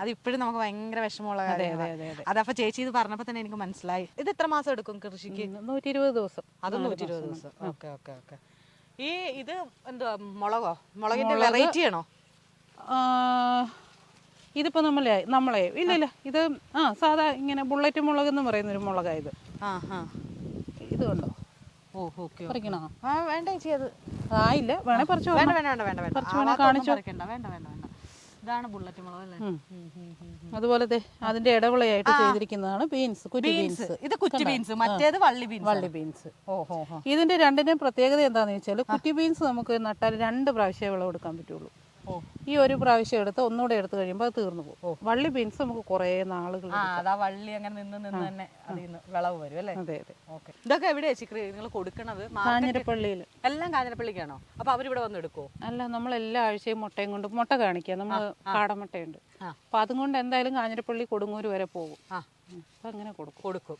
അത് ഇപ്പോഴും നമുക്ക് ഭയങ്കര വിഷമമുള്ള കാര്യമാണ്. അതപ്പൊ ചേച്ചി ഇത് പറഞ്ഞപ്പോ തന്നെ എനിക്ക് മനസ്സിലായി. ഇത് എത്ര മാസം എടുക്കും കൃഷിക്ക്? 120 ദിവസം. അത് 120 ദിവസം. Okay okay okay. ഈ ഇത് എന്തുവാ, മുളകിന്റെ വെറൈറ്റി ആണോ? ഇതിപ്പോ നമ്മളെ ഇല്ല ഇത് സാധാ ഇങ്ങനെ ബുള്ളറ്റ് മുളക് എന്ന് പറയുന്ന ഒരു മുളകായത്. ഇത് കണ്ടോ? പറിക്കണോ? വേണ്ട ചേച്ചി, അത് ആയില്ല. വേണേ പറിച്ചു. ഇതാണ് ബുള്ളറ്റ് മുളക് അല്ലേ? അതുപോലെ അതിന്റെ ഇടവിളയായിട്ട് ചെയ്തിരിക്കുന്നതാണ് ബീൻസ്, കുറ്റി ബീൻസ്. ഇത് കുറ്റി ബീൻസ്, മറ്റേത് വള്ളി ബീൻസ്. ഇതിന്റെ രണ്ടിന്റെയും പ്രത്യേകത എന്താന്ന് വെച്ചാൽ കുറ്റി ബീൻസ് നമുക്ക് നട്ടാൽ 2 പ്രാവശ്യം വിളവെടുക്കാൻ പറ്റുള്ളൂ. ഈ ഒരു പ്രാവശ്യം എടുത്ത് ഒന്നുകൂടെ എടുത്തു കഴിയുമ്പോൾ അത് തീർന്നു പോകും. വള്ളി ബീൻസ് നമുക്ക് കുറെ നാളുകൾ വള്ളി അങ്ങനെ നിന്ന് തന്നെ വിളവ് വരും അല്ലേ? അതെ അതെ. ഓക്കെ. ഇതൊക്കെ എവിടെയാ നിങ്ങൾ കൊടുക്കണത്? കാഞ്ഞിരപ്പള്ളിയിൽ. എല്ലാം കാഞ്ഞിരപ്പള്ളിക്കാണോ? അപ്പൊ അവരിവിടെ വന്ന് എടുക്കുവോ? അല്ല, നമ്മൾ എല്ലാ ആഴ്ചയും മുട്ടയും കൊണ്ട് മുട്ട കാണിക്കുക. നമ്മൾ കാടമുട്ടയുണ്ട്. അപ്പൊ അതും കൊണ്ട് എന്തായാലും കാഞ്ഞിരപ്പള്ളി കൊടുങ്ങൂര് വരെ പോകും. അപ്പൊ അങ്ങനെ കൊടുക്കും.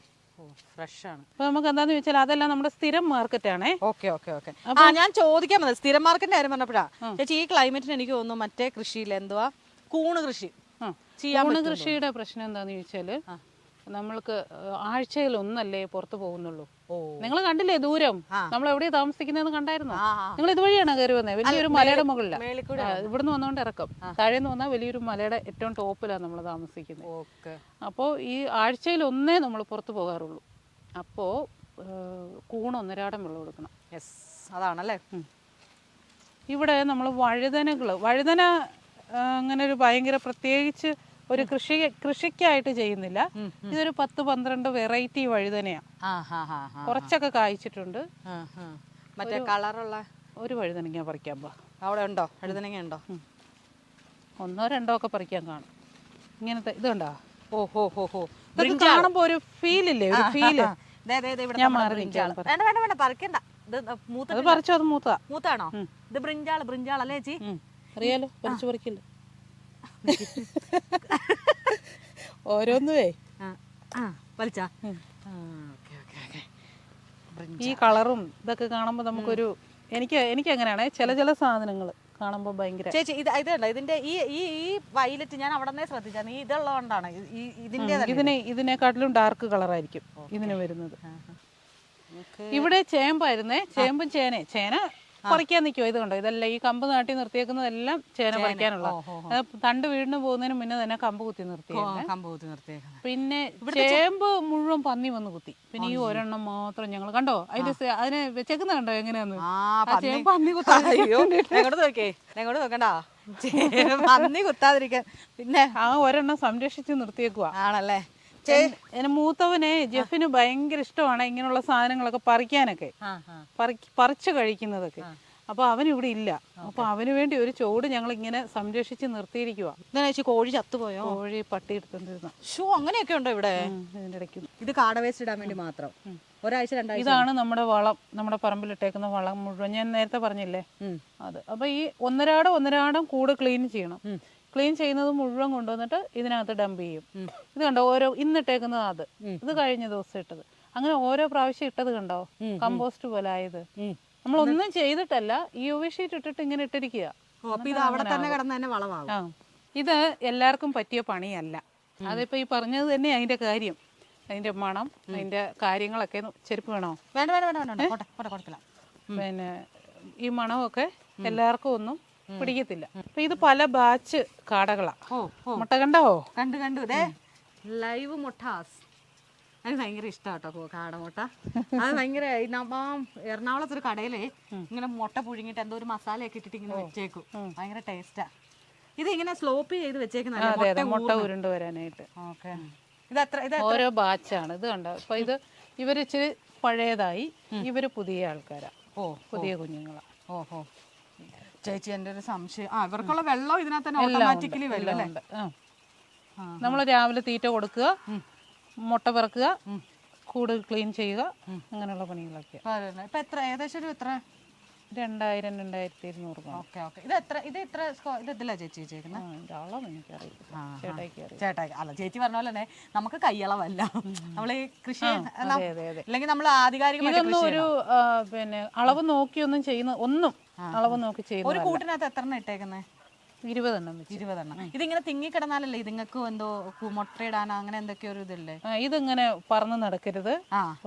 ഫ്രഷ് ആണ്. അപ്പൊ നമുക്ക് എന്താന്ന് വെച്ചാൽ അതെല്ലാം നമ്മുടെ സ്ഥിരം മാർക്കറ്റ് ആണേ. ഓക്കെ. ഞാൻ ചോദിക്കാൻ വന്നത് സ്ഥിരം മാർക്കറ്റിന്റെ കാര്യം പറഞ്ഞപ്പോഴാ ചേച്ചി, ഈ ക്ലൈമറ്റിന് എനിക്ക് തോന്നുന്നു മറ്റേ കൃഷിയിൽ എന്തുവാ കൂണ് കൃഷി കൂണ് കൃഷിയുടെ പ്രശ്നം എന്താന്ന് ചോദിച്ചാല് നമ്മൾക്ക് ആഴ്ചയിൽ ഒന്നല്ലേ പുറത്തു പോകുന്നുള്ളൂ. നിങ്ങൾ കണ്ടില്ലേ ദൂരം? നമ്മൾ എവിടെയാ താമസിക്കുന്നതെന്ന് കണ്ടായിരുന്നോ? നിങ്ങൾ ഇതുവഴിയാണ് കയറി വന്നത്. വലിയൊരു മലയുടെ മുകളിലാണ്. ഇവിടുന്ന് വന്നോണ്ട് ഇറക്കം. താഴേന്ന് വന്നാൽ വലിയൊരു മലയുടെ ഏറ്റവും ടോപ്പിലാണ് നമ്മൾ താമസിക്കുന്നത്. അപ്പോൾ ഈ ആഴ്ചയിൽ ഒന്നേ നമ്മൾ പുറത്തു പോകാറുള്ളൂ. അപ്പോൾ കൂണ് 1.5 വെള്ളം കൊടുക്കണം. അതാണല്ലേ. ഇവിടെ നമ്മൾ വഴുതന അങ്ങനെ ഒരു ഭയങ്കര പ്രത്യേകിച്ച് ഒരു കൃഷിക്കായിട്ട് ചെയ്യുന്നില്ല. ഇതൊരു 10-12 വെറൈറ്റി വഴുതനയാ. കുറച്ചൊക്കെ കായ്ച്ചിട്ടുണ്ട്. മറ്റേ കളറുള്ള ഒരു വഴുതനങ്ങ പറിക്കാൻ അവിടെ ഉണ്ടോ? വഴുതനങ്ങ ഉണ്ടോ? 1-2 ഒക്കെ പറിക്കാൻ കാണും. ഇങ്ങനത്തെ ഇതുണ്ടോ? ഓഹോ കാണുമ്പോ ഒരു ഫീലില്ലേ? ഒരു ഫീല്. ഞാൻ മാറി പറിക്കണ്ട. അത് പറിച്ചോ? അത് മൂത്താണോ? ഇത് ബ്രിഞ്ചാൾ അല്ലേ ചേച്ചി? അറിയാലോ, പറിക്കില്ല. ഓരോന്നുവേ ഈ കളറും ഇതൊക്കെ കാണുമ്പോ നമുക്കൊരു എനിക്ക് എങ്ങനെയാണ് ചില സാധനങ്ങൾ കാണുമ്പോ ഭയങ്കര. ചേച്ചി ഇതല്ല ഇതിന്റെ ഈ വയലറ്റ് ഞാൻ അവിടെ ശ്രദ്ധിച്ചാൽ ഇതുള്ളതുകൊണ്ടാണ് ഇതിനെക്കാട്ടിലും ഡാർക്ക് കളറായിരിക്കും ഇതിന് വരുന്നത്. ഇവിടെ ചേമ്പായിരുന്നേ. ചേമ്പും ചേന പറിക്കാൻ നിൽക്കുമോ? ഇത് കണ്ടോ? ഇതെല്ലാം ഈ കമ്പ് നാട്ടി നിർത്തിയേക്കുന്നതെല്ലാം ചേന പറിക്കാനുള്ള. തണ്ട് വീടിന് പോകുന്നതിന് മുന്നേ തന്നെ കമ്പ് കുത്തി നിർത്തിയേക്കാം. പിന്നെ ചേമ്പ് മുഴുവൻ പന്നി വന്ന് കുത്തി. പിന്നെ ഈ ഒരെണ്ണം മാത്രം ഞങ്ങൾ കണ്ടോ അതിനെ വെച്ചേക്കുന്ന കണ്ടോ എങ്ങനെയാന്ന്? ചേമ്പ് പന്നി പന്നി കുത്താതിരിക്കാൻ പിന്നെ ഒരെണ്ണം സംരക്ഷിച്ച് നിർത്തിയേക്കുവാ. ആണല്ലേ. എന്നെ മൂത്തവനെ ജെഫിന് ഭയങ്കര ഇഷ്ടമാണ് ഇങ്ങനെയുള്ള സാധനങ്ങളൊക്കെ പറിക്കാനൊക്കെ, പറിച്ചു കഴിക്കുന്നതൊക്കെ. അപ്പൊ അവൻ ഇവിടെ ഇല്ല. അപ്പൊ അവന് വേണ്ടി ഒരു ചോട് ഞങ്ങൾ ഇങ്ങനെ സംരക്ഷിച്ച് നിർത്തിയിരിക്കുക. ചേച്ചി കോഴി ചത്തുപോയോ? കോഴി പട്ടി എടുത്തോണ്ടിരുന്ന. ഷൂ അങ്ങനെയൊക്കെ ഉണ്ടോ ഇവിടെ? ഇതിന്റെ ഇടയ്ക്ക് ഇത് കാട വേസ്റ്റ് ഇടാൻ വേണ്ടി മാത്രം ഒരാഴ്ച 2 ആഴ്ച. ഇതാണ് നമ്മുടെ വളം, നമ്മുടെ പറമ്പിലിട്ടേക്കുന്ന വളം മുഴുവൻ. ഞാൻ നേരത്തെ പറഞ്ഞില്ലേ അത്. അപ്പൊ ഈ ഒന്നരാടം കൂട് ക്ലീൻ ചെയ്യണം. ക്ലീൻ ചെയ്യുന്നത് മുഴുവൻ കൊണ്ടുവന്നിട്ട് ഇതിനകത്ത് ഡംപ് ചെയ്യും. ഇത് കണ്ടോ, ഓരോ ഇന്നിട്ടേക്കുന്നത് അത്, ഇത് കഴിഞ്ഞ ദിവസം ഇട്ടത്, അങ്ങനെ ഓരോ പ്രാവശ്യം ഇട്ടത് കണ്ടോ, കമ്പോസ്റ്റ് പോലെ ആയത്. നമ്മളൊന്നും ചെയ്തിട്ടല്ല, ഈ UV ഷീറ്റ് ഇട്ടിട്ട് ഇങ്ങനെ ഇട്ടിരിക്കുക. ഇത് എല്ലാവർക്കും പറ്റിയ പണിയല്ല. അതിപ്പോ ഈ പറഞ്ഞത് തന്നെ അതിന്റെ കാര്യം, അതിന്റെ മണം, അതിന്റെ കാര്യങ്ങളൊക്കെ. ചെരുപ്പ് വേണോ? പിന്നെ ഈ മണമൊക്കെ എല്ലാവർക്കും ഒന്നും പിടിക്കത്തില്ല. അപ്പൊ ഇത് പല ബാച്ച് കാടകളാ. മുട്ട കണ്ടോ? കണ്ടു ലൈവ് മുട്ടാസ്. എനിക്ക് ഭയങ്കര ഇഷ്ടമാട്ടോ കാടമുട്ട. അത് ഭയങ്കര എറണാകുളത്തൊരു കടയില് ഇങ്ങനെ മുട്ട പുഴുങ്ങിട്ട് എന്തോ ഒരു മസാലയൊക്കെ ഇട്ടിട്ട് ഇങ്ങനെ വെച്ചേക്കും. ഭയങ്കര ടേസ്റ്റാ. ഇത് ഇങ്ങനെ സ്ലോപ്പ് ചെയ്ത് വെച്ചേക്കുന്ന മുട്ട ഉരുണ്ട് വരാനായിട്ട്. ഓക്കെ. ഓരോ ബാച്ചാണ്. ഇത് കണ്ടോ, ഇപ്പൊ ഇത് ഇവര് ഇച്ചിരി പഴയതായി, ഇവര് പുതിയ ആൾക്കാരാ, പുതിയ കുഞ്ഞുങ്ങളാ. ഓഹോ. ചേച്ചി എൻ്റെ ഒരു സംശയം, ഇവർക്കുള്ള വെള്ളം ഇതിനകത്ത് തന്നെ ഓട്ടോമാറ്റിക്കലി വരും അല്ലേ? നമ്മൾ രാവിലെ തീറ്റ കൊടുക്കുക, മുട്ട പിറക്കുക, കൂട് ക്ലീൻ ചെയ്യുക, അങ്ങനെയുള്ള പണികളൊക്കെ. ഇപ്പൊ എത്ര ഏകദേശം എത്ര? 2000-2200. ഓക്കെ. ഇത് ഇതിലാ ചേച്ചി വെച്ചേക്കുന്നത്? ചേട്ടായി അല്ല, ചേച്ചി പറഞ്ഞ പോലെ തന്നെ നമുക്ക് കൈയളവല്ല. നമ്മള് കൃഷി അല്ലെങ്കിൽ നമ്മൾ ആധികാരികമായിട്ട് ഒരു പിന്നെ അളവ് നോക്കിയൊന്നും ചെയ്യുന്ന ഒന്നും അളവ് നോക്കി ചെയ്യുന്ന. ഒരു കൂട്ടിനകത്ത് എത്ര ഇട്ടേക്കുന്നത്? 20 എണ്ണം. ഇതിങ്ങനെ തിങ്ങിക്കിടന്നാലല്ലേ ഇതുങ്ങൾക്ക് എന്തോ മുട്ടയിടാനോ അങ്ങനെ എന്തൊക്കെയോ ഒരു ഇതല്ലേ? ഇതിങ്ങനെ പറന്ന് നടക്കരുത്,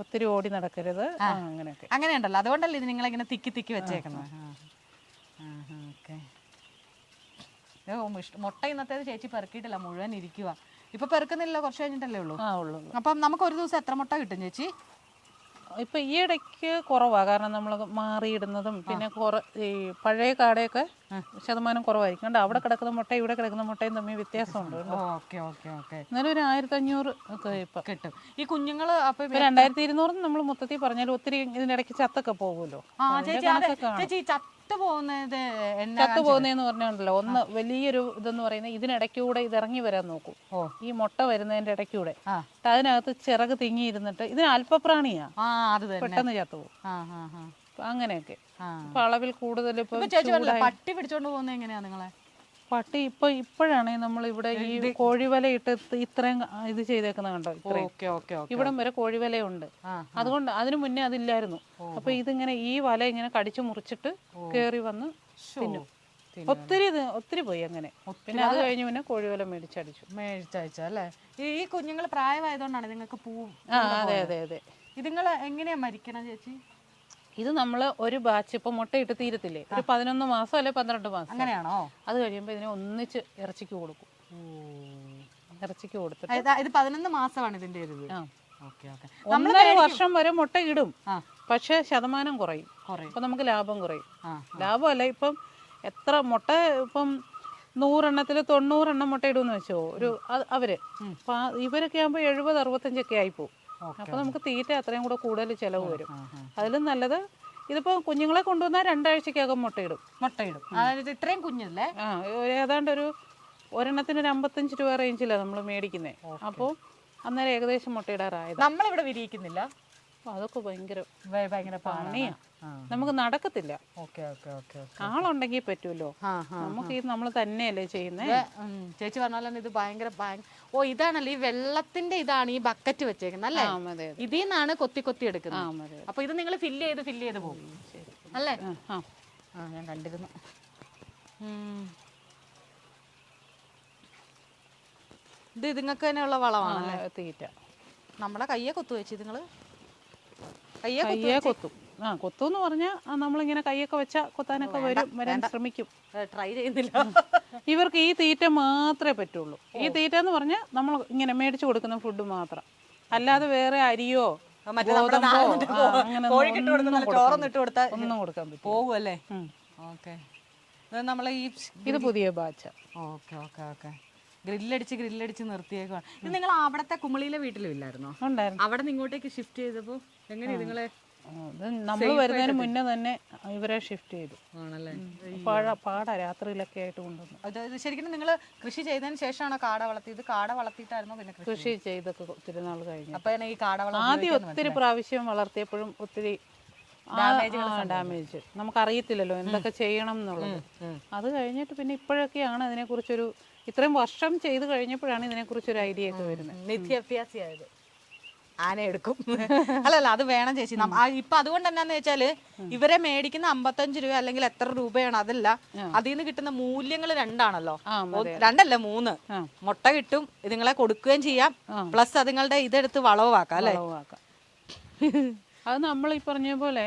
ഒത്തിരി ഓടി നടക്കരുത്, അങ്ങനെയൊക്കെ. അങ്ങനെയുണ്ടല്ലോ, അതുകൊണ്ടല്ലേ ഇത് നിങ്ങളിങ്ങനെ തിക്കി വെച്ചേക്കുന്നത്. മുട്ട ഇന്നത്തേത് ചേച്ചി പെറുക്കിയിട്ടില്ല, മുഴുവൻ ഇരിക്കുക. ഇപ്പൊ പെറുക്കുന്നില്ല, കുറച്ച് കഴിഞ്ഞിട്ടല്ലേ ഉള്ളൂ. അപ്പം നമുക്ക് ഒരു ദിവസം എത്ര മുട്ട കിട്ടും ചേച്ചി? ഇപ്പൊ ഈ ഇടയ്ക്ക് കുറവാ, കാരണം നമ്മൾ മാറിയിടുന്നതും പിന്നെ ഈ പഴയ കാടയൊക്കെ ശതമാനം കുറവായിരിക്കും. കണ്ടോ, അവിടെ കിടക്കുന്ന മുട്ട ഇവിടെ കിടക്കുന്ന മുട്ടയും തമ്മിൽ വ്യത്യാസമുണ്ട്. എന്നാലും ഒരു 1500 ഒക്കെ ഇപ്പൊ കിട്ടും. ഈ കുഞ്ഞുങ്ങള് അപ്പൊ 2200 നമ്മൾ മൊത്തത്തിൽ പറഞ്ഞാൽ ഒത്തിരി ഇതിനിടയ്ക്ക് ചത്തൊക്കെ പോകുമല്ലോ. ചത്തു പോകുന്നതെന്ന് പറഞ്ഞുണ്ടല്ലോ, ഒന്ന് വലിയൊരു ഇതെന്ന് പറയുന്നത് ഇതിനിടയ്ക്കൂടെ ഇത് ഇറങ്ങി വരാൻ നോക്കും. ഈ മുട്ട വരുന്നതിന്റെ ഇടയ്ക്കൂടെ അതിനകത്ത് ചിറക് തിങ്ങിയിരുന്നിട്ട് ഇതിന് അല്പപ്രാണിയാ, പെട്ടെന്ന് ചത്തുപോകും. അങ്ങനെയൊക്കെ. ഇപ്പൊ അളവിൽ കൂടുതൽ പട്ടി പിടിച്ചോണ്ട് പോകുന്നത് എങ്ങനെയാ നിങ്ങളെ? പട്ടി ഇപ്പോഴാണ് നമ്മൾ ഇവിടെ ഈ കോഴിവല ഇട്ട് ഇത്രയും ഇത് ചെയ്തേക്കുന്ന കണ്ടോ, ഇവിടം വരെ കോഴിവലയുണ്ട്. അതുകൊണ്ട് അതിനു മുന്നേ അതില്ലായിരുന്നു. അപ്പൊ ഇതിങ്ങനെ ഈ വല ഇങ്ങനെ കടിച്ചു മുറിച്ചിട്ട് കേറി വന്ന് തിന്നും. ഒത്തിരി പോയി അങ്ങനെ. പിന്നെ അത് കഴിഞ്ഞ് പിന്നെ കോഴിവല മേടിച്ചടിച്ചു അല്ലേ? ഈ കുഞ്ഞുങ്ങൾ പ്രായമായതുകൊണ്ടാണ് നിങ്ങൾക്ക് അതെ. ഇതുങ്ങള് എങ്ങനെയാ മരിക്കണം ചേച്ചി? ഇത് നമ്മൾ ഒരു ബാച്ച് ഇപ്പൊ മുട്ടയിട്ട് തീരത്തില്ലേ, ഒരു 11 മാസം അല്ലെ 12 മാസം, അങ്ങനെയാണോ? അത് കഴിയുമ്പോ ഇതിനെ ഒന്നിച്ച് ഇറച്ചിക്ക് കൊടുക്കും. ഇറച്ചിക്ക് കൊടുത്തിട്ട് ഇത് 11 മാസമാണ് ഇതിന്റെ ഒരു 1.5 വർഷം വരെ മുട്ട ഇടും. പക്ഷെ ശതമാനം കുറയും. അപ്പൊ നമുക്ക് ലാഭം കുറയും. ലാഭമല്ല, ഇപ്പം എത്ര മുട്ട, ഇപ്പം 100 എണ്ണത്തിൽ 90 എണ്ണം മുട്ട ഇടുമെന്ന് വെച്ചോ ഒരു അവര്. അപ്പൊ ഇവരൊക്കെ ആകുമ്പോ 70-65 ഒക്കെ ആയിപ്പോവും. അപ്പൊ നമുക്ക് തീറ്റ അത്രയും കൂടെ കൂടുതൽ ചെലവ് വരും. അതിലും നല്ലത് ഇതിപ്പോ കുഞ്ഞുങ്ങളെ കൊണ്ടുവന്നാൽ 2 ആഴ്ചക്കകം മുട്ടയിടും. ഇത്രയും കുഞ്ഞല്ലേ? ഏതാണ്ട് ഒരു ഒരെണ്ണത്തിന് ഒരു 55 രൂപ റേഞ്ചിലാണ് നമ്മൾ മേടിക്കുന്നത്. അപ്പോൾ അന്നേരം ഏകദേശം മുട്ടയിടാറായത്. നമ്മളിവിടെ വിരിയിക്കുന്നില്ല. അതൊക്കെ ഭയങ്കര പണിയാ, നമുക്ക് നടക്കത്തില്ല. ആളുണ്ടെങ്കിൽ പറ്റൂല്ലോ. നമുക്ക് ഇത് നമ്മൾ തന്നെയല്ലേ ചെയ്യുന്നത്. ചേച്ചി പറഞ്ഞാൽ ഇത് ഭയങ്കര ഇതാണല്ലോ ഈ വെള്ളത്തിന്റെ ഇതാണ് ഈ ബക്കറ്റ് വെച്ചേക്കുന്നത് അല്ലേ? ഇതിൽ നിന്നാണ് കൊത്തി എടുക്കുന്നത്. അപ്പൊ ഇത് നിങ്ങൾ ഫില്ല് ചെയ്ത് പോകും അല്ലേ? ഞാൻ കണ്ടിരുന്നു. ഇത് ഇതുങ്ങൾക്ക് തന്നെയുള്ള വളമാണ് തീറ്റ. നമ്മുടെ കയ്യെ കൊത്തു വെച്ച് നിങ്ങള്? കയ്യെ കൊത്തും. കൊത്തുന്ന് പറഞ്ഞാൽ നമ്മളിങ്ങനെ കൈയൊക്കെ വെച്ചാൽ കൊത്താനൊക്കെ വരാൻ ശ്രമിക്കും. ട്രൈ ചെയ്യുന്നില്ല. ഇവർക്ക് ഈ തീറ്റ മാത്രമേ പറ്റുള്ളൂ. ഈ തീറ്റ എന്ന് പറഞ്ഞാൽ നമ്മൾ ഇങ്ങനെ മേടിച്ചു കൊടുക്കുന്ന ഫുഡ് മാത്രം, അല്ലാതെ വേറെ അരിയോ ഒന്നും കൊടുക്കാൻ പറ്റും. പോകുമല്ലേ? ഇത് പുതിയ ബാച്ച. ഗ്രില്ലടിച്ച് നിർത്തിയേക്കുവാണ്. ഇത് നിങ്ങൾ അവിടത്തെ കുമളിയിലെ വീട്ടിലും ഇല്ലായിരുന്നോ? ഉണ്ടായിരുന്നു. അവിടെ നിന്ന് ഇങ്ങോട്ടേക്ക് ഷിഫ്റ്റ് ചെയ്തപ്പോ എങ്ങനെ നിങ്ങളെ? അത് നമ്മൾ വരുന്നതിന് മുന്നേ തന്നെ ഇവരെ ഷിഫ്റ്റ് ചെയ്തു. ആണല്ലേ? പാടാ രാത്രിയിലൊക്കെ ആയിട്ട് കൊണ്ടുവന്നു. ഇത് ശരിക്കും നിങ്ങൾ കൃഷി ചെയ്തതിന് ശേഷമാണോ കാട വളർത്തിയത്? കാട വളർത്തിയിട്ടായിരുന്നോ പിന്നെ കൃഷി ചെയ്തൊക്കെ ഒത്തിരി നാൾ കഴിഞ്ഞു. അപ്പൊ ഈ കാട ആദ്യം ഒത്തിരി പ്രാവശ്യം വളർത്തിയപ്പോഴും ഒത്തിരി ഡാമേജ് നമുക്കറിയത്തില്ലല്ലോ എന്തൊക്കെ ചെയ്യണം എന്നുള്ളത്. അത് കഴിഞ്ഞിട്ട് പിന്നെ ഇപ്പോഴൊക്കെയാണ് അതിനെക്കുറിച്ചൊരു ഇത്രയും വർഷം ചെയ്ത് കഴിഞ്ഞപ്പോഴാണ് ഇതിനെക്കുറിച്ചൊരു ഐഡിയ ഒക്കെ വരുന്നത്. നിത്യാഭ്യാസിയായത്. ആന എടുക്കും. അല്ലല്ല, അത് വേണം ചേച്ചി. ഇപ്പൊ അതുകൊണ്ട് എന്നാന്ന് വെച്ചാല് ഇവരെ മേടിക്കുന്ന 55 രൂപ അല്ലെങ്കിൽ എത്ര രൂപയാണ്, അതല്ല, അതിൽ നിന്ന് കിട്ടുന്ന മൂല്യങ്ങൾ രണ്ടാണല്ലോ. രണ്ടല്ല 3 മുട്ട കിട്ടും, ഇതുങ്ങളെ കൊടുക്കുകയും ചെയ്യാം, പ്ലസ് അതുങ്ങളുടെ ഇതെടുത്ത് വളവാക്കാം അല്ലേ? അത് നമ്മൾ ഈ പറഞ്ഞ പോലെ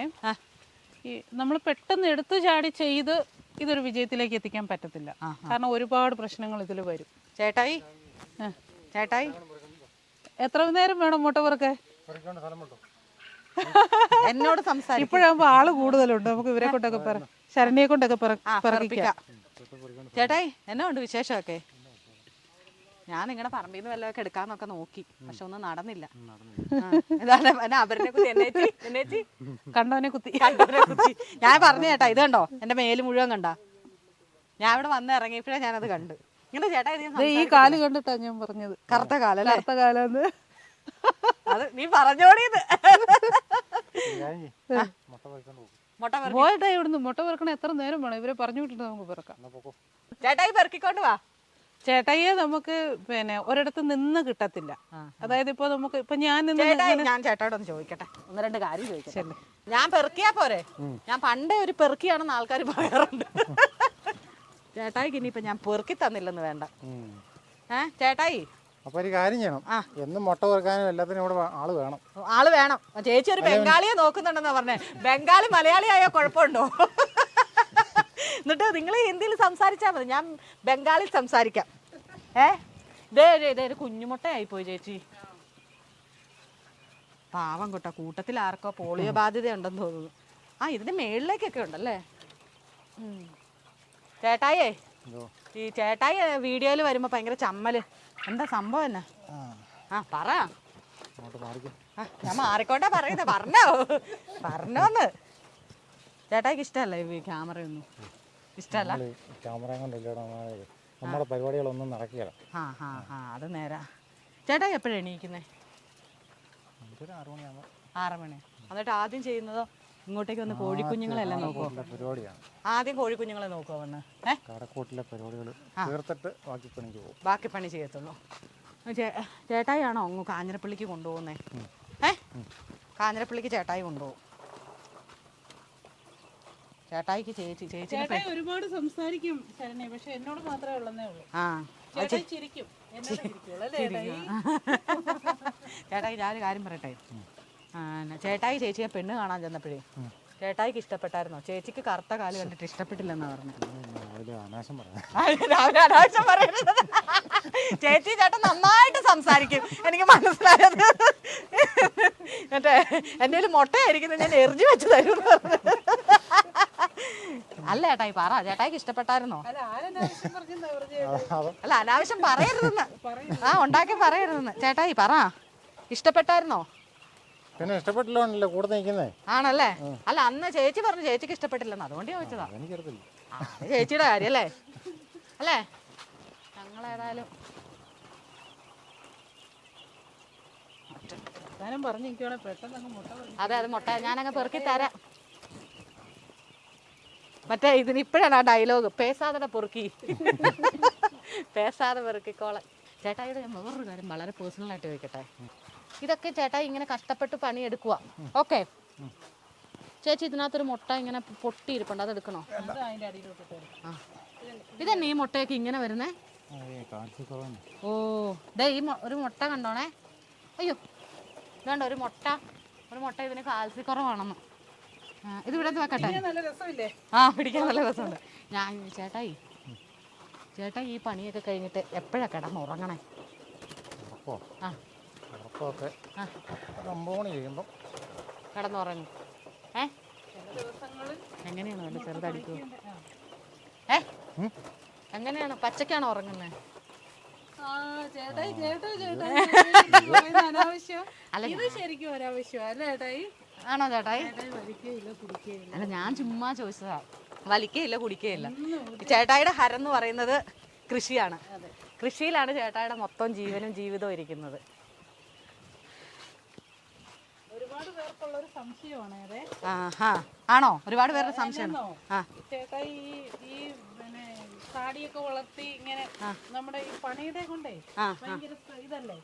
നമ്മൾ പെട്ടെന്ന് എടുത്തു ചാടി ചെയ്ത് ഇതൊരു വിജയത്തിലേക്ക് എത്തിക്കാൻ പറ്റത്തില്ല. കാരണം ഒരുപാട് പ്രശ്നങ്ങൾ ഇതിൽ വരും. ചേട്ടായി എത്ര നേരം വേണം മുട്ട പെറുക്കാൻ? എന്നോട് സംസാരിക്കും. ഇപ്പോഴാകുമ്പോ ആള് കൂടുതലുണ്ട്, നമുക്ക് ഇവരെ കൊണ്ടൊക്കെ ശരണ്യെ കൊണ്ടൊക്കെ പറപ്പിക്കാം. ചേട്ടായി എന്നാ ഉണ്ട് വിശേഷമൊക്കെ? ഞാൻ നിങ്ങളുടെ പറമ്പിൽ നിന്ന് വല്ലതൊക്കെ എടുക്കാന്നൊക്കെ നോക്കി, പക്ഷെ ഒന്നും നടന്നില്ല. കണ്ടവനെ കുത്തി. ഞാൻ പറഞ്ഞു ചേട്ടാ, ഇത് കണ്ടോ എന്റെ മേല് മുഴുവൻ കണ്ട? ഞാൻ ഇവിടെ വന്ന് ഇറങ്ങിയപ്പോഴേ ഞാനത് കണ്ടു. ഇങ്ങനെ ചേട്ടാ ഈ കാല് കണ്ടിട്ടാ ഞാൻ പറഞ്ഞത്. കറുത്ത കാലല്ലേ? കറുത്ത കാലെന്ന് അത് നീ പറഞ്ഞോടിയത്. പോയിട്ടാ ഇവിടുന്ന് മുട്ട പെറുക്കണ എത്ര നേരം വേണം? ഇവരെ പറഞ്ഞു വിട്ടിട്ട് നമുക്ക് പെറുക്കാം. ചേട്ടായി പെറുക്കിക്കൊണ്ട് വാ. ചേട്ടായിയെ നമുക്ക് പിന്നെ ഒരിടത്ത് നിന്ന് കിട്ടത്തില്ല. അതായത് ഇപ്പൊ നമുക്ക് ഇപ്പൊ ഞാൻ ചേട്ടായിടൊന്ന് ചോദിക്കട്ടെ, 1-2 കാര്യം ചോദിക്കട്ടെ. ഞാൻ പെറുക്കിയാ പോരെ? ഞാൻ പണ്ടേ ഒരു പെറുക്കിയാണെന്ന് ആൾക്കാർ പറയാറുണ്ട്. ചേട്ടായിക്ക് ഇനിയിപ്പൊ ഞാൻ പെറുക്കി തന്നില്ലെന്ന് വേണ്ട. ചേട്ടായി അപ്പൊ ഒരു കാര്യം ചെയ്യണം, എന്നും മുട്ട പെറുക്കാനും എല്ലാത്തിനും ഇവിടെ ആള് വേണം. ചേച്ചി ഒരു ബംഗാളിയെ നോക്കുന്നുണ്ടെന്നാ പറഞ്ഞേ. ബംഗാളി മലയാളി ആയാൽ കുഴപ്പമുണ്ടോ? എന്നിട്ട് നിങ്ങൾ ഹിന്ദിയിൽ സംസാരിച്ചാൽ മതി, ഞാൻ ബംഗാളിൽ സംസാരിക്കാം. ഇതേ കുഞ്ഞുമുട്ടയായി പോയി ചേച്ചി. പാവം കേട്ടോ, കൂട്ടത്തിൽ ആർക്കോ പോളിയോ ബാധ്യത ഉണ്ടെന്ന് തോന്നുന്നു. ഇതിന്റെ മേളിലേക്കൊക്കെ ഉണ്ടല്ലേ? ചേട്ടായേ, ഈ ചേട്ടായി വീഡിയോയിൽ വരുമ്പോ ഭയങ്കര ചമ്മല്, എന്താ സംഭവം എന്നാ? പറ. ഞാൻ മാറിക്കോട്ടെ പറയുന്നത്, പറഞ്ഞോന്ന്. ചേട്ടായിക്ക് ഇഷ്ടമല്ല ഈ ക്യാമറയൊന്നും? ഇഷ്ടമല്ല ക്യാമറ നമ്മുടെ പരിപാടികളൊന്നും നടക്കുകയില്ല. അത് നേരാ. ചേട്ടായി എപ്പോഴാണ് എണീക്കുന്നേ? 6 മണി. എന്നിട്ട് ആദ്യം ചെയ്യുന്നതോ ഇങ്ങോട്ടേക്ക് വന്ന് കോഴിക്കുഞ്ഞുങ്ങളെല്ലാം നോക്കുമോ? ആദ്യം കോഴിക്കുഞ്ഞുങ്ങളെ നോക്കുമോ വന്ന്? കടക്കൂട്ടിലെ പരിപാടികൾ തീർത്തിട്ട് ബാക്കി പണി ചെയ്യത്തുള്ളൂ. ചേട്ടായി ആണോ അങ്ങ് കാഞ്ഞിരപ്പള്ളിക്ക് കൊണ്ടുപോകുന്നേ? കാഞ്ഞിരപ്പള്ളിക്ക് ചേട്ടായി കൊണ്ടുപോകും. ചേട്ടായിക്ക് ചേച്ചി ഒരുപാട് സംസാരിക്കും ശരണ്യ, പക്ഷെ എന്നോട് മാത്രമേ ഉള്ളന്നേ ഉള്ളൂ. ചേട്ടായി ഞാനൊരു കാര്യം പറയട്ടെ. ചേട്ടായി ചേച്ചിയെ പെണ്ണ് കാണാൻ ചെന്നപ്പോഴേ ചേട്ടായിക്ക് ഇഷ്ടപ്പെട്ടായിരുന്നോ? ചേച്ചിക്ക് കറുത്ത കാല് കണ്ടിട്ട് ഇഷ്ടപ്പെട്ടില്ലെന്നാ പറഞ്ഞത്. രാവിലെ അനാവശ്യം പറയരുത്. ചേച്ചി ചേട്ടൻ നന്നായിട്ട് സംസാരിക്കും, എനിക്ക് മനസ്സിലായത്. മറ്റേ എൻ്റെ ഒരു മുട്ടയായിരിക്കുന്നത് ഞാൻ എറിഞ്ഞു വെച്ച് തരും. അല്ല ചേട്ടായി പറ, ചേട്ടായിക്ക് ഇഷ്ടപ്പെട്ടായിരുന്നോ? അല്ല അനാവശ്യം പറയരുതെന്ന്, ഉണ്ടാക്കി പറയരുതെന്ന്. ചേട്ടായി പറ, ഇഷ്ടപ്പെട്ടായിരുന്നോ? പിന്നെ ഇഷ്ടപ്പെട്ടില്ലോ കൂടെ നിൽക്കുന്നേ. ആണല്ലേ? അല്ല അന്ന് ചേച്ചി പറഞ്ഞു ചേച്ചിക്ക് ഇഷ്ടപ്പെട്ടില്ലെന്ന്, അതുകൊണ്ട് ചോദിച്ചതാ. ചേച്ചിയുടെ കാര്യം അല്ലേ? അല്ലേ? ഞങ്ങളേതായാലും അതെ, അത് മുട്ട ഞാനങ്ങ് പെറുക്കി തരാം. മറ്റേ ഇതിന് ഇപ്പോഴാണ് ആ ഡയലോഗ്, പേസാതെ പൊറുക്കി, പേസാതെ പെറുക്കിക്കോളെ. ചേട്ടായിയുടെ ഞാൻ വേറൊരു കാര്യം വളരെ പേഴ്സണലായിട്ട് ചോദിക്കട്ടെ. ഇതൊക്കെ ചേട്ടായി ഇങ്ങനെ കഷ്ടപ്പെട്ട് പണിയെടുക്കുക, ഓക്കെ. ചേച്ചി ഇതിനകത്തൊരു മുട്ട ഇങ്ങനെ പൊട്ടിയിരിപ്പുണ്ട്, അതെടുക്കണോ? ഇതന്നെ ഈ മുട്ടയൊക്കെ ഇങ്ങനെ വരുന്നേ? ഓ ദേ ഈ ഒരു മുട്ട കണ്ടോണേ. അയ്യോ ഇതുണ്ട് ഒരു മുട്ട ഇതിന് കാൽസ്യക്കുറവാണെന്ന്. ഇത് ഇവിടെ വെക്കട്ടെ. പിടിക്കാൻ നല്ല രസമുണ്ട്. ചേട്ടായി ഈ പണിയൊക്കെ കഴിഞ്ഞിട്ട് എപ്പോഴാ കിടന്നുറങ്ങണേ? കിടന്നുറങ്ങും. എങ്ങനെയാണ് നല്ല ചെറുതടിക്കോ? എങ്ങനെയാണ് പച്ചക്കാണോ ഉറങ്ങുന്നത്? ചേട്ടായി കേട്ടോ ചേട്ടായി പറയുന്ന അനാവശ്യം. ഇത് ശരിക്കും ഒരാവശ്യം അല്ലേ ചേട്ടായി? ആണോ ചേട്ടായി? വലിക്കുകയില്ല കുടിക്കുകയില്ല. അല്ല ഞാൻ ചുമ്മാ ചോദിച്ചതാ. വലിക്കുകയില്ല കുടിക്കുകയില്ല. ചേട്ടായിയുടെ ഹരം എന്ന് പറയുന്നത് കൃഷിയാണ്. കൃഷിയിലാണ് ചേട്ടായിയുടെ മൊത്തം ജീവനും ജീവിതവും ഇരിക്കുന്നത്. ഒരുപാട് പേർക്കുള്ള ഒരു സംശയമാണ് അതെ. ആണോ? ഒരുപാട് പേരുടെ സംശയം. ചേട്ടായി ഈ പിന്നെ താടിയൊക്കെ വളർത്തി ഇങ്ങനെ നമ്മുടെ ഈ പണിയുടെ കൊണ്ടേ ഭയങ്കര ഇതല്ലേ?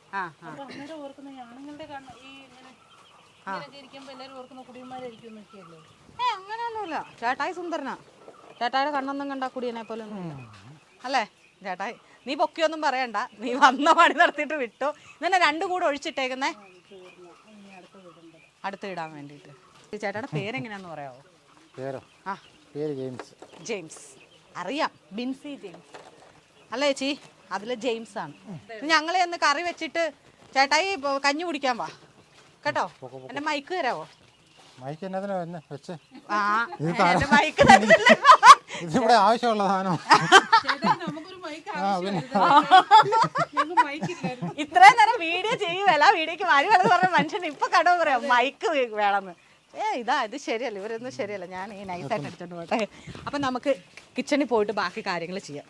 അപ്പൊ അന്നേരം ഓർക്കുന്ന ഈ ആണുങ്ങളുടെ ഈ ഇങ്ങനെ ഇരിക്കുമ്പോ എല്ലാരും ഓർക്കുന്ന കുടിയന്മാരായിരിക്കും എന്നൊക്കെയല്ലേ? അങ്ങനെയൊന്നുമില്ല. ചേട്ടായി സുന്ദരനാ. ചേട്ടായിയുടെ കണ്ണൊന്നും കണ്ടാ കുടിയനെ പോലെ ഒന്നുമില്ല അല്ലേ ചേട്ടായി? നീ പൊക്കിയൊന്നും പറയണ്ട, നീ വന്ന പണി നടത്തിയിട്ട് വിട്ടു. ഇന്നെ രണ്ടും കൂടെ ഒഴിച്ചിട്ടേക്കുന്നേ അടുത്ത് ഇടാൻ വേണ്ടിയിട്ട്. ചേട്ടായുടെ പേരെങ്ങനെയാന്ന് പറയാവോ? പേരോ? ആ പേര് ജെയിംസ്. ജെയിംസ് അറിയാം, ബിൻസി ജെയിംസ് അല്ലേ ചേച്ചി? അതിൽ ജെയിംസ് ആണ്. ഞങ്ങളെ ഒന്ന് കറി വെച്ചിട്ട് ചേട്ടായി കഞ്ഞി കുടിക്കാൻ വാ കേട്ടോ. എന്റെ മൈക്ക് തരാവോ? മൈക്ക് എന്നതിനാ വന്നെ വെച്ച്? മൈക്ക് ഇതിവിടെ ആവശ്യമുള്ള സാധനം. ഇത്രയും നേരം വീഡിയോ ചെയ്യുവല്ല, വീഡിയോക്ക് വരുവല്ലെന്ന് പറഞ്ഞ മനുഷ്യൻ ഇപ്പൊ കടവ് പറയാം മൈക്ക് വേണമെന്ന്. ഇത് ശരിയല്ല, ഇവരൊന്നും ശരിയല്ല. ഞാൻ ഈ നൈസായിട്ട് എടുത്തോണ്ട് പോട്ടെ. അപ്പൊ നമുക്ക് കിച്ചണിൽ പോയിട്ട് ബാക്കി കാര്യങ്ങൾ ചെയ്യാം.